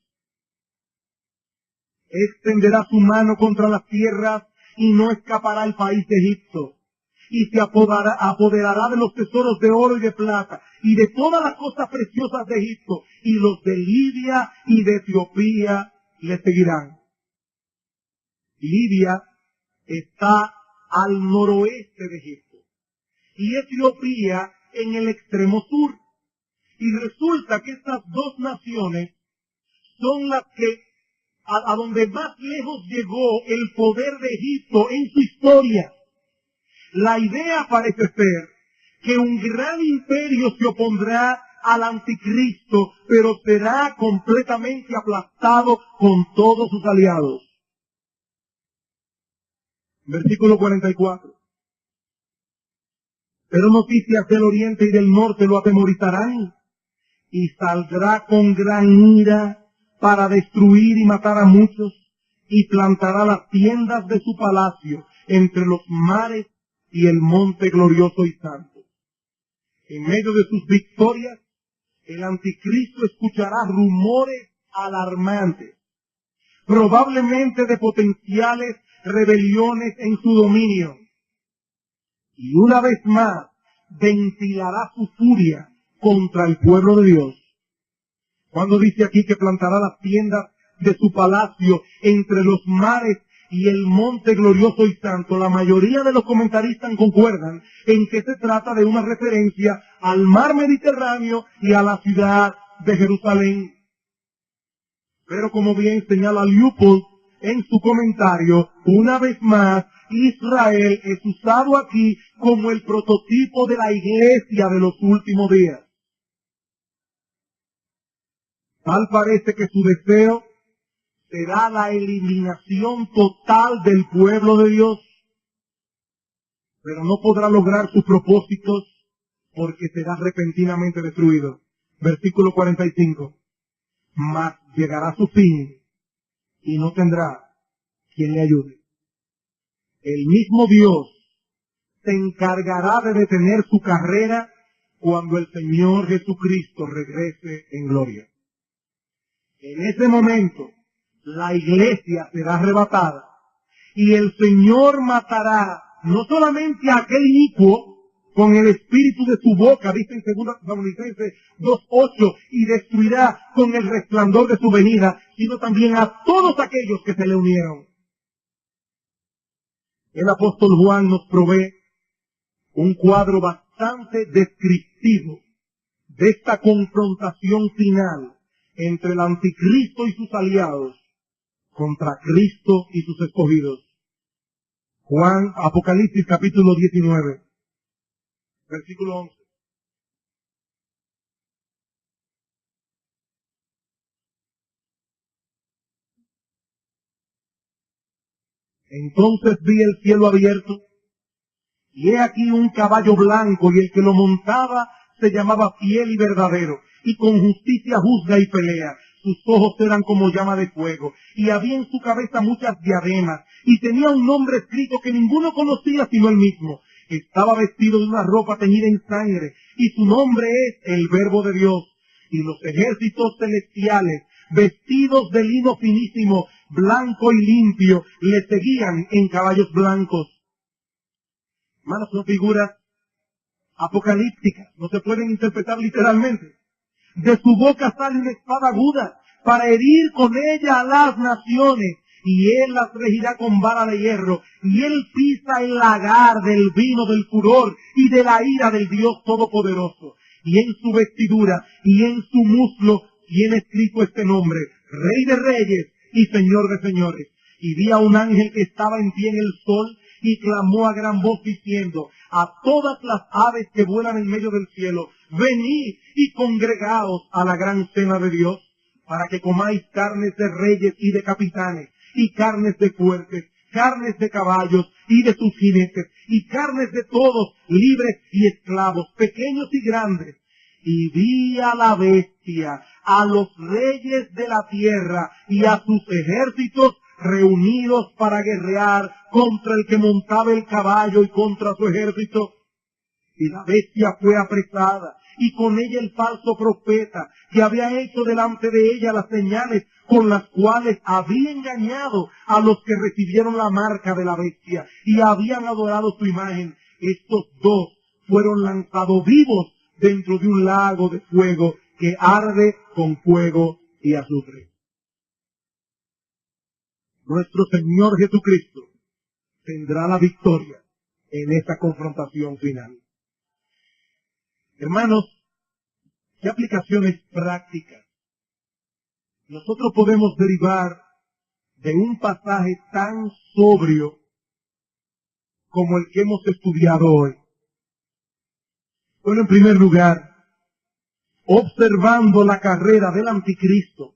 Extenderá su mano contra las tierras y no escapará el país de Egipto. Y se apoderará de los tesoros de oro y de plata y de todas las cosas preciosas de Egipto, y los de Libia y de Etiopía le seguirán. Libia está al noroeste de Egipto y Etiopía en el extremo sur. Y resulta que estas dos naciones son las que a donde más lejos llegó el poder de Egipto en su historia. La idea parece ser que un gran imperio se opondrá al anticristo, pero será completamente aplastado con todos sus aliados. Versículo 44. Pero noticias del oriente y del norte lo atemorizarán, y saldrá con gran ira para destruir y matar a muchos, y plantará las tiendas de su palacio entre los mares y el monte glorioso y santo. En medio de sus victorias, el anticristo escuchará rumores alarmantes, probablemente de potenciales rebeliones en su dominio. Y una vez más, ventilará su furia contra el pueblo de Dios. Cuando dice aquí que plantará las tiendas de su palacio entre los mares y el monte glorioso y santo, la mayoría de los comentaristas concuerdan en que se trata de una referencia al mar Mediterráneo y a la ciudad de Jerusalén. Pero como bien señala Leupold en su comentario, una vez más, Israel es usado aquí como el prototipo de la iglesia de los últimos días. Tal parece que su deseo será la eliminación total del pueblo de Dios, pero no podrá lograr sus propósitos porque será repentinamente destruido. Versículo 45. Mas llegará su fin y no tendrá quien le ayude. El mismo Dios se encargará de detener su carrera cuando el Señor Jesucristo regrese en gloria. En ese momento, la iglesia será arrebatada y el Señor matará no solamente a aquel inicuo con el espíritu de su boca, dice en 2 Tesalonicenses 2:8, y destruirá con el resplandor de su venida, sino también a todos aquellos que se le unieron. El apóstol Juan nos provee un cuadro bastante descriptivo de esta confrontación final entre el anticristo y sus aliados contra Cristo y sus escogidos. Apocalipsis capítulo 19, versículo 11. Entonces vi el cielo abierto, y he aquí un caballo blanco, y el que lo montaba se llamaba Fiel y Verdadero, y con justicia juzga y pelea. Sus ojos eran como llama de fuego, y había en su cabeza muchas diademas, y tenía un nombre escrito que ninguno conocía sino él mismo. Estaba vestido de una ropa teñida en sangre, y su nombre es el Verbo de Dios. Y los ejércitos celestiales, vestidos de lino finísimo, blanco y limpio, le seguían en caballos blancos. Hermanos, son figuras apocalípticas, no se pueden interpretar literalmente. De su boca sale una espada aguda para herir con ella a las naciones, y él las regirá con vara de hierro, y él pisa el lagar del vino del furor y de la ira del Dios Todopoderoso. Y en su vestidura y en su muslo tiene escrito este nombre: Rey de Reyes y Señor de Señores. Y vi a un ángel que estaba en pie en el sol, y clamó a gran voz diciendo a todas las aves que vuelan en medio del cielo: venid y congregaos a la gran cena de Dios, para que comáis carnes de reyes y de capitanes, y carnes de fuertes, carnes de caballos y de sus jinetes, y carnes de todos, libres y esclavos, pequeños y grandes. Y vi a la bestia, a los reyes de la tierra y a sus ejércitos reunidos para guerrear contra el que montaba el caballo y contra su ejército. Y la bestia fue apresada, y con ella el falso profeta, que había hecho delante de ella las señales con las cuales había engañado a los que recibieron la marca de la bestia y habían adorado su imagen. Estos dos fueron lanzados vivos dentro de un lago de fuego que arde con fuego y azufre. Nuestro Señor Jesucristo tendrá la victoria en esta confrontación final. Hermanos, ¿qué aplicaciones prácticas nosotros podemos derivar de un pasaje tan sobrio como el que hemos estudiado hoy? Bueno, en primer lugar, observando la carrera del anticristo,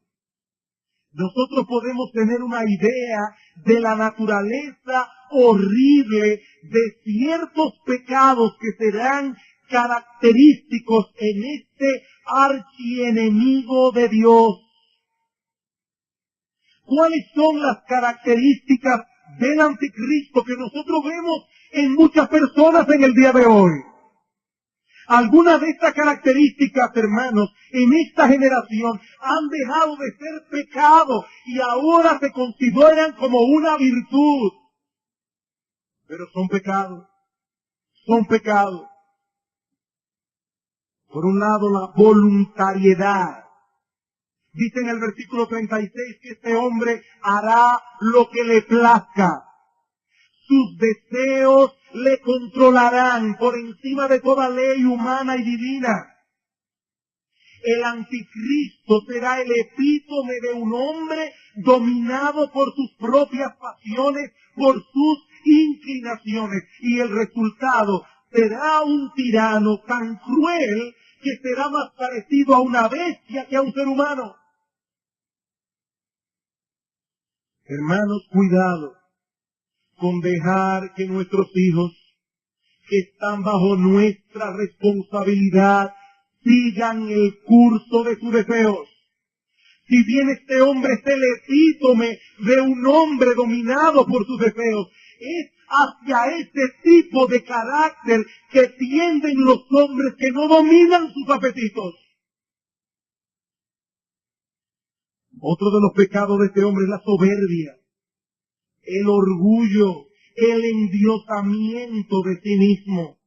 nosotros podemos tener una idea de la naturaleza horrible de ciertos pecados que serán característicos en este archienemigo de Dios. ¿Cuáles son las características del anticristo que nosotros vemos en muchas personas en el día de hoy? Algunas de estas características, hermanos, en esta generación han dejado de ser pecado y ahora se consideran como una virtud. Pero son pecados. Son pecados. Por un lado, la voluntariedad. Dice en el versículo 36 que este hombre hará lo que le plazca. Sus deseos le controlarán por encima de toda ley humana y divina. El anticristo será el epítome de un hombre dominado por sus propias pasiones, por sus inclinaciones. Y el resultado será un tirano tan cruel que será más parecido a una bestia que a un ser humano. Hermanos, cuidado con dejar que nuestros hijos, que están bajo nuestra responsabilidad, sigan el curso de sus deseos. Si bien este hombre es el epítome de un hombre dominado por sus deseos, es hacia ese tipo de carácter que tienden los hombres que no dominan sus apetitos. Otro de los pecados de este hombre es la soberbia, el orgullo, el endiosamiento de sí mismo.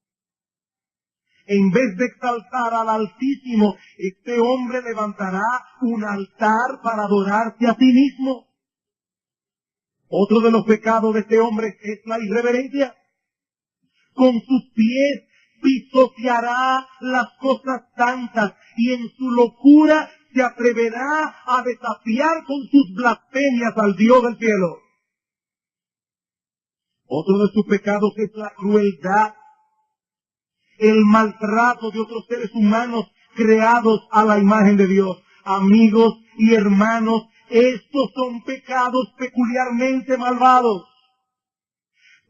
En vez de exaltar al Altísimo, este hombre levantará un altar para adorarse a sí mismo. Otro de los pecados de este hombre es la irreverencia. Con sus pies pisoteará las cosas santas y en su locura se atreverá a desafiar con sus blasfemias al Dios del cielo. Otro de sus pecados es la crueldad, el maltrato de otros seres humanos creados a la imagen de Dios. Amigos y hermanos, estos son pecados peculiarmente malvados.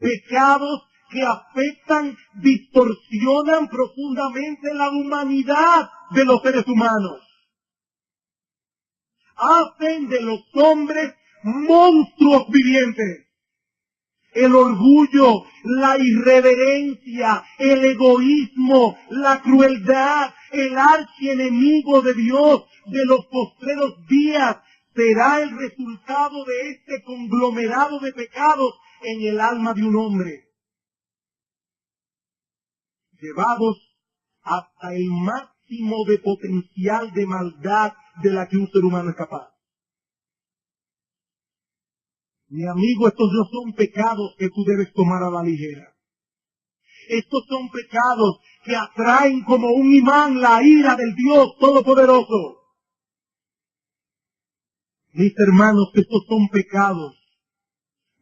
pecados que afectan, distorsionan profundamente la humanidad de los seres humanos. Hacen de los hombres monstruos vivientes. El orgullo, la irreverencia, el egoísmo, la crueldad, el archienemigo de Dios de los postreros días será el resultado de este conglomerado de pecados en el alma de un hombre, llevados hasta el máximo de potencial de maldad de la que un ser humano es capaz. Mi amigo, estos no son pecados que tú debes tomar a la ligera. Estos son pecados que atraen como un imán la ira del Dios Todopoderoso. Mis hermanos, estos son pecados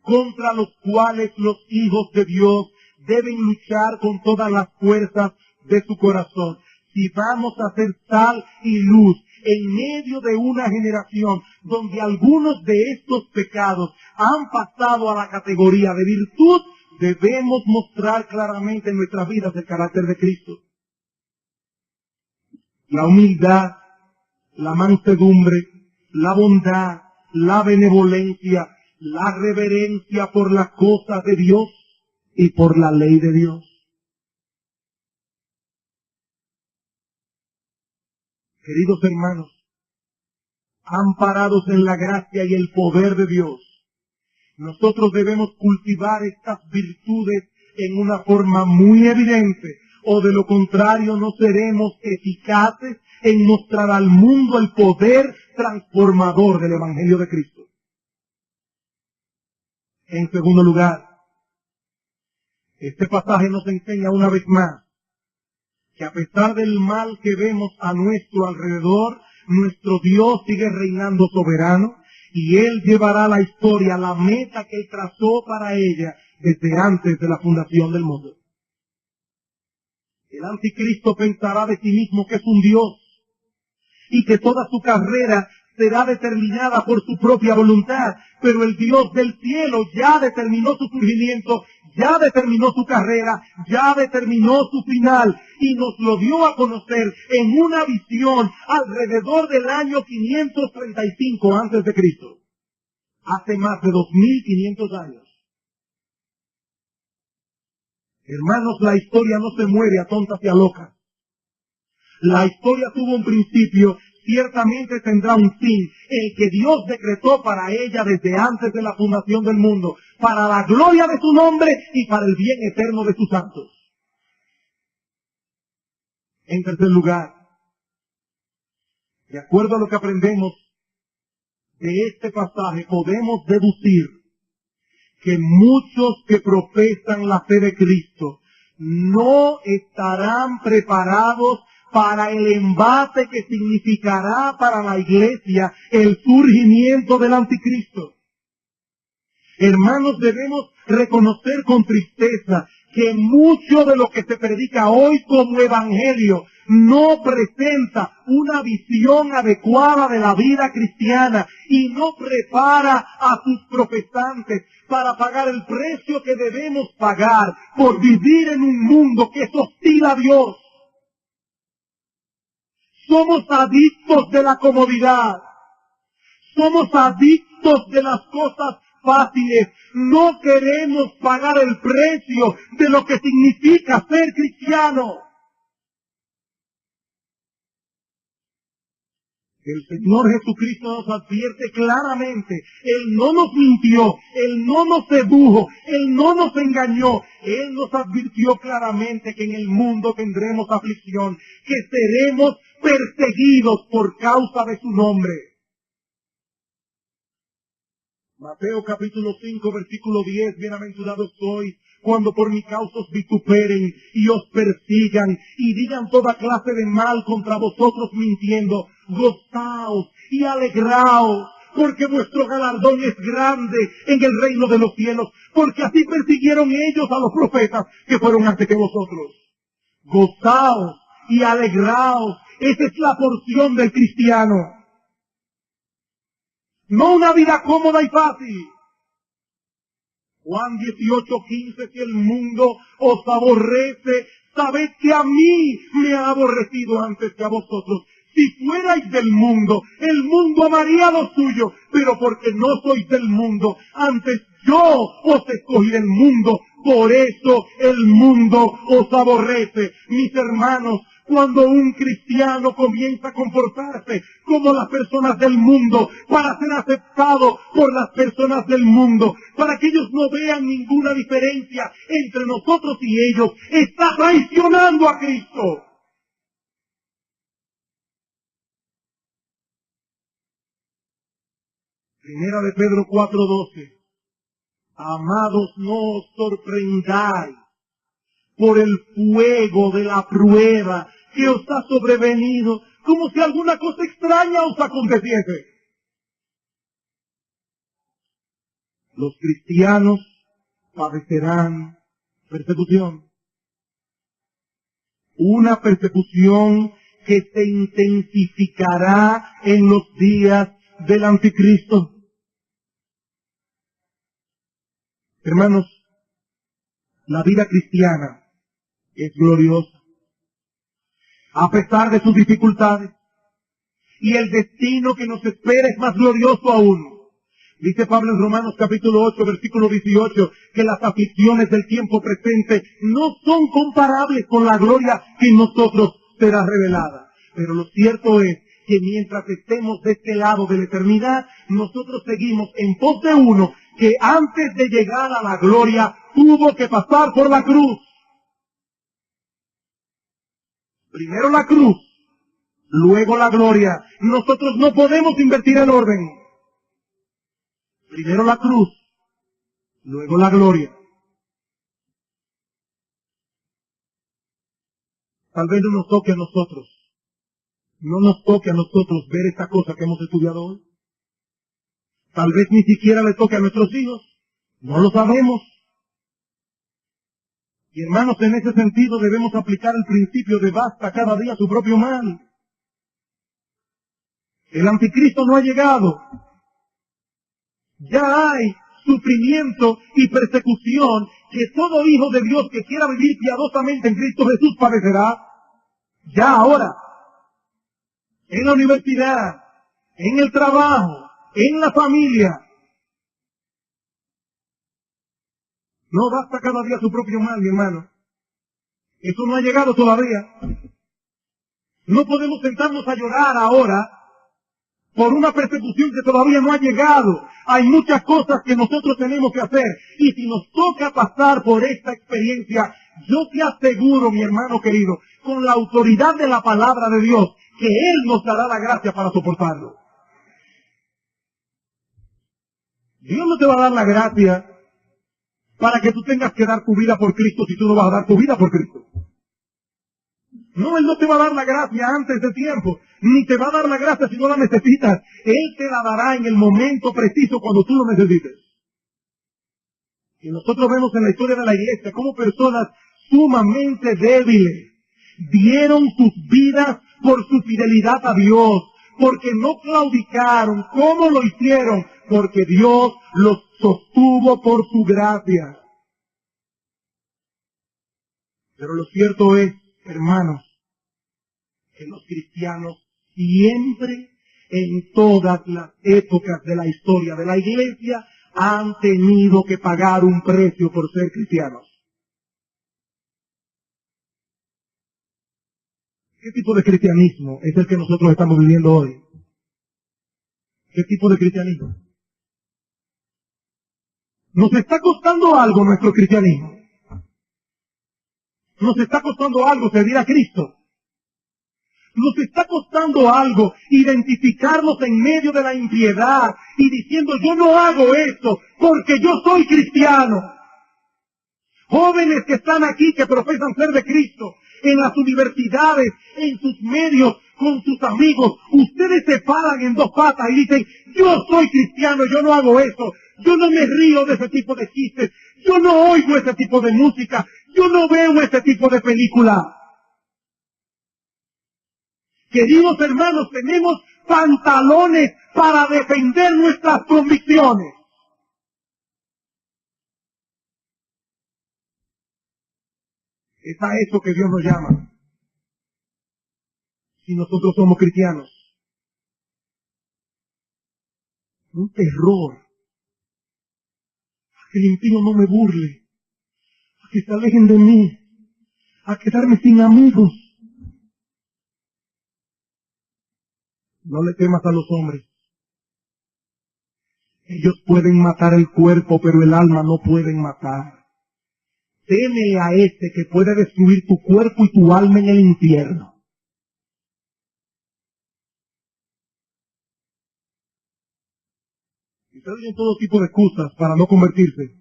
contra los cuales los hijos de Dios deben luchar con todas las fuerzas de su corazón. Si vamos a ser sal y luz en medio de una generación donde algunos de estos pecados han pasado a la categoría de virtud, debemos mostrar claramente en nuestras vidas el carácter de Cristo. La humildad, la mansedumbre, la bondad, la benevolencia, la reverencia por las cosas de Dios y por la ley de Dios. Queridos hermanos, amparados en la gracia y el poder de Dios, nosotros debemos cultivar estas virtudes en una forma muy evidente, o de lo contrario no seremos eficaces en mostrar al mundo el poder transformador del Evangelio de Cristo. En segundo lugar, este pasaje nos enseña una vez más que a pesar del mal que vemos a nuestro alrededor, nuestro Dios sigue reinando soberano y Él llevará la historia a la meta que Él trazó para ella desde antes de la fundación del mundo. El anticristo pensará de sí mismo que es un Dios y que toda su carrera será determinada por su propia voluntad, pero el Dios del cielo ya determinó su surgimiento, ya determinó su carrera, ya determinó su final y nos lo dio a conocer en una visión alrededor del año 535 antes de Cristo, hace más de 2500 años. Hermanos, la historia no se muere a tontas y a locas. La historia tuvo un principio, ciertamente tendrá un fin, el que Dios decretó para ella desde antes de la fundación del mundo, para la gloria de su nombre y para el bien eterno de sus santos. En tercer lugar, de acuerdo a lo que aprendemos de este pasaje, podemos deducir que muchos que profesan la fe de Cristo no estarán preparados para el embate que significará para la iglesia el surgimiento del anticristo. Hermanos, debemos reconocer con tristeza que mucho de lo que se predica hoy como evangelio no presenta una visión adecuada de la vida cristiana y no prepara a sus profesantes para pagar el precio que debemos pagar por vivir en un mundo que es hostil a Dios. Somos adictos de la comodidad. Somos adictos de las cosas fáciles. No queremos pagar el precio de lo que significa ser cristiano. El Señor Jesucristo nos advierte claramente. Él no nos mintió, Él no nos sedujo, Él no nos engañó. Él nos advirtió claramente que en el mundo tendremos aflicción, que seremos perseguidos por causa de su nombre. Mateo capítulo 5, versículo 10, bienaventurados sois cuando por mi causa os vituperen y os persigan y digan toda clase de mal contra vosotros mintiendo. Gozaos y alegraos, porque vuestro galardón es grande en el reino de los cielos, porque así persiguieron ellos a los profetas que fueron antes que vosotros. Gozaos y alegraos, esa es la porción del cristiano. No una vida cómoda y fácil. Juan 18:15, si el mundo os aborrece, sabed que a mí me ha aborrecido antes que a vosotros. Si fuerais del mundo, el mundo amaría lo suyo, pero porque no sois del mundo, antes yo os escogí del mundo, por eso el mundo os aborrece. Mis hermanos, cuando un cristiano comienza a comportarse como las personas del mundo, para ser aceptado por las personas del mundo, para que ellos no vean ninguna diferencia entre nosotros y ellos, está traicionando a Cristo. Primera de Pedro 4:12. Amados, no os sorprendáis por el fuego de la prueba que os ha sobrevenido, como si alguna cosa extraña os aconteciese. Los cristianos padecerán persecución. Una persecución que se intensificará en los días del anticristo. Hermanos, la vida cristiana es gloriosa, a pesar de sus dificultades, y el destino que nos espera es más glorioso aún. Dice Pablo en Romanos capítulo 8, versículo 18, que las aflicciones del tiempo presente no son comparables con la gloria que en nosotros será revelada. Pero lo cierto es que mientras estemos de este lado de la eternidad, nosotros seguimos en pos de uno que antes de llegar a la gloria tuvo que pasar por la cruz. Primero la cruz, luego la gloria. Nosotros no podemos invertir el orden. Primero la cruz, luego la gloria. Tal vez no nos toque a nosotros. No nos toque a nosotros ver esta cosa que hemos estudiado hoy. Tal vez ni siquiera le toque a nuestros hijos. No lo sabemos. Y hermanos, en ese sentido debemos aplicar el principio de basta cada día su propio mal. El anticristo no ha llegado. Ya hay sufrimiento y persecución que todo hijo de Dios que quiera vivir piadosamente en Cristo Jesús padecerá. Ya ahora. En la universidad, en el trabajo, en la familia. No basta cada día su propio mal, mi hermano. Eso no ha llegado todavía. No podemos sentarnos a llorar ahora por una persecución que todavía no ha llegado. Hay muchas cosas que nosotros tenemos que hacer. Y si nos toca pasar por esta experiencia, yo te aseguro, mi hermano querido, con la autoridad de la palabra de Dios, que Él nos dará la gracia para soportarlo. Dios no te va a dar la gracia para que tú tengas que dar tu vida por Cristo si tú no vas a dar tu vida por Cristo. No, Él no te va a dar la gracia antes de tiempo, ni te va a dar la gracia si no la necesitas. Él te la dará en el momento preciso cuando tú lo necesites. Y nosotros vemos en la historia de la iglesia cómo personas sumamente débiles dieron sus vidas por su fidelidad a Dios, porque no claudicaron. ¿Cómo lo hicieron? Porque Dios los sostuvo por su gracia. Pero lo cierto es, hermanos, que los cristianos siempre, en todas las épocas de la historia de la iglesia, han tenido que pagar un precio por ser cristianos. ¿Qué tipo de cristianismo es el que nosotros estamos viviendo hoy? ¿Qué tipo de cristianismo? Nos está costando algo nuestro cristianismo. Nos está costando algo servir a Cristo. Nos está costando algo identificarnos en medio de la impiedad y diciendo yo no hago esto porque yo soy cristiano. Jóvenes que están aquí que profesan ser de Cristo, en las universidades, en sus medios, con sus amigos, ustedes se paran en dos patas y dicen yo soy cristiano, yo no hago eso, yo no me río de ese tipo de chistes, yo no oigo ese tipo de música, yo no veo ese tipo de película. Queridos hermanos, tenemos pantalones para defender nuestras convicciones. Es a eso que Dios nos llama. Si nosotros somos cristianos. Un terror. A que el impío no me burle. A que se alejen de mí. A quedarme sin amigos. No le temas a los hombres. Ellos pueden matar el cuerpo, pero el alma no pueden matar. Teme a este que puede destruir tu cuerpo y tu alma en el infierno. Y ustedes oyen todo tipo de excusas para no convertirse.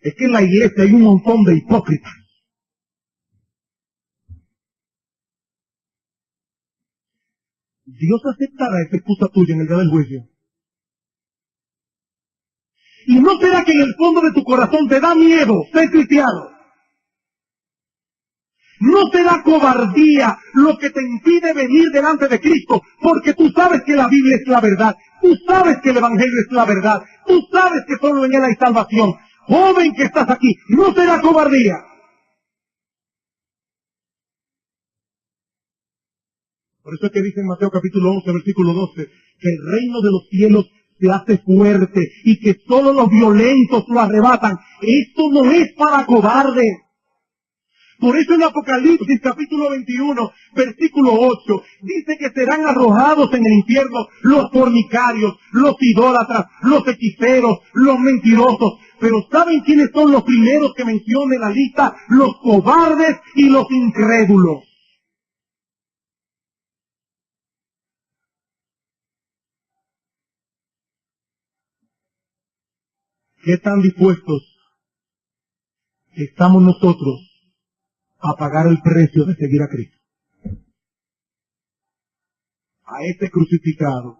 Es que en la iglesia hay un montón de hipócritas. Dios aceptará esa excusa tuya en el día del juicio. ¿Y no será que en el fondo de tu corazón te da miedo ser cristiano? ¿No será cobardía lo que te impide venir delante de Cristo? Porque tú sabes que la Biblia es la verdad. Tú sabes que el Evangelio es la verdad. Tú sabes que solo en Él hay salvación. Joven que estás aquí, ¿no será cobardía? Por eso es que dice en Mateo capítulo 11, versículo 12, que el reino de los cielos se hace fuerte y que solo los violentos lo arrebatan. Esto no es para cobardes. Por eso en Apocalipsis capítulo 21, versículo 8, dice que serán arrojados en el infierno los fornicarios, los idólatras, los hechiceros, los mentirosos. Pero ¿saben quiénes son los primeros que menciona en la lista? Los cobardes y los incrédulos. ¿Qué tan dispuestos estamos nosotros a pagar el precio de seguir a Cristo? A este crucificado.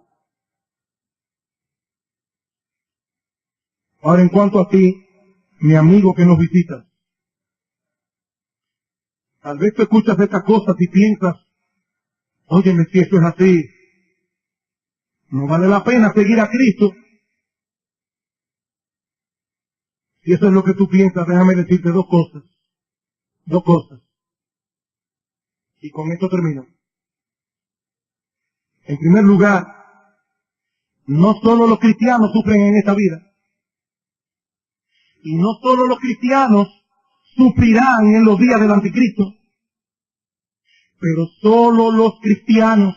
Ahora, en cuanto a ti, mi amigo que nos visita, tal vez tú escuchas estas cosas y piensas, óyeme, si eso es así, no vale la pena seguir a Cristo. Si eso es lo que tú piensas, déjame decirte dos cosas. Dos cosas. Y con esto termino. En primer lugar, no solo los cristianos sufren en esta vida. Y no solo los cristianos sufrirán en los días del anticristo. Pero solo los cristianos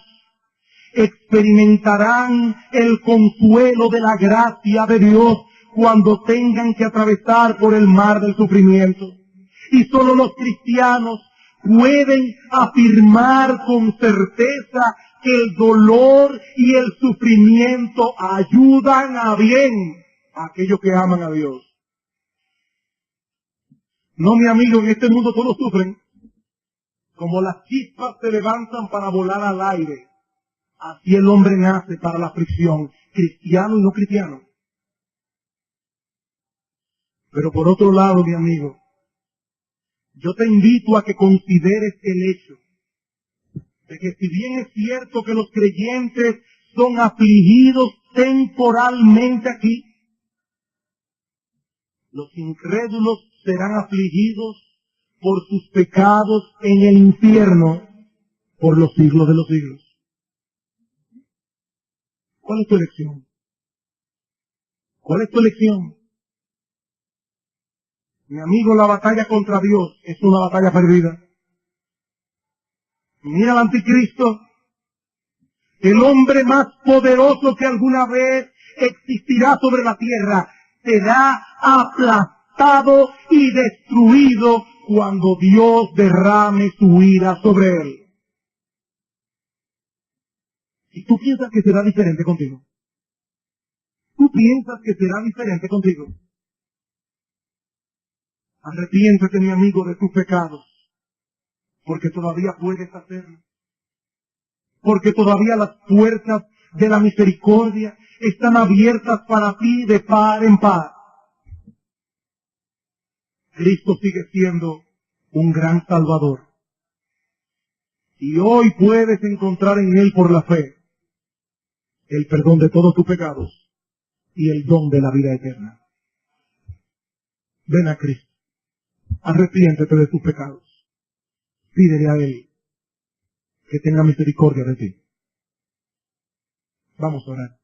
experimentarán el consuelo de la gracia de Dios cuando tengan que atravesar por el mar del sufrimiento. Y solo los cristianos pueden afirmar con certeza que el dolor y el sufrimiento ayudan a bien a aquellos que aman a Dios. No, mi amigo, en este mundo todos sufren. Como las chispas se levantan para volar al aire, así el hombre nace para la aflicción, cristiano y no cristiano. Pero por otro lado, mi amigo, yo te invito a que consideres el hecho de que si bien es cierto que los creyentes son afligidos temporalmente aquí, los incrédulos serán afligidos por sus pecados en el infierno por los siglos de los siglos. ¿Cuál es tu elección? ¿Cuál es tu elección? Mi amigo, la batalla contra Dios es una batalla perdida. Mira al anticristo, el hombre más poderoso que alguna vez existirá sobre la tierra, será aplastado y destruido cuando Dios derrame su ira sobre él. ¿Y tú piensas que será diferente contigo? ¿Tú piensas que será diferente contigo? Arrepiéntete, mi amigo, de tus pecados, porque todavía puedes hacerlo. Porque todavía las puertas de la misericordia están abiertas para ti de par en par. Cristo sigue siendo un gran Salvador. Y hoy puedes encontrar en Él por la fe el perdón de todos tus pecados y el don de la vida eterna. Ven a Cristo. arrepiéntete de tus pecados. Pídele a Él que tenga misericordia de ti. Vamos a orar.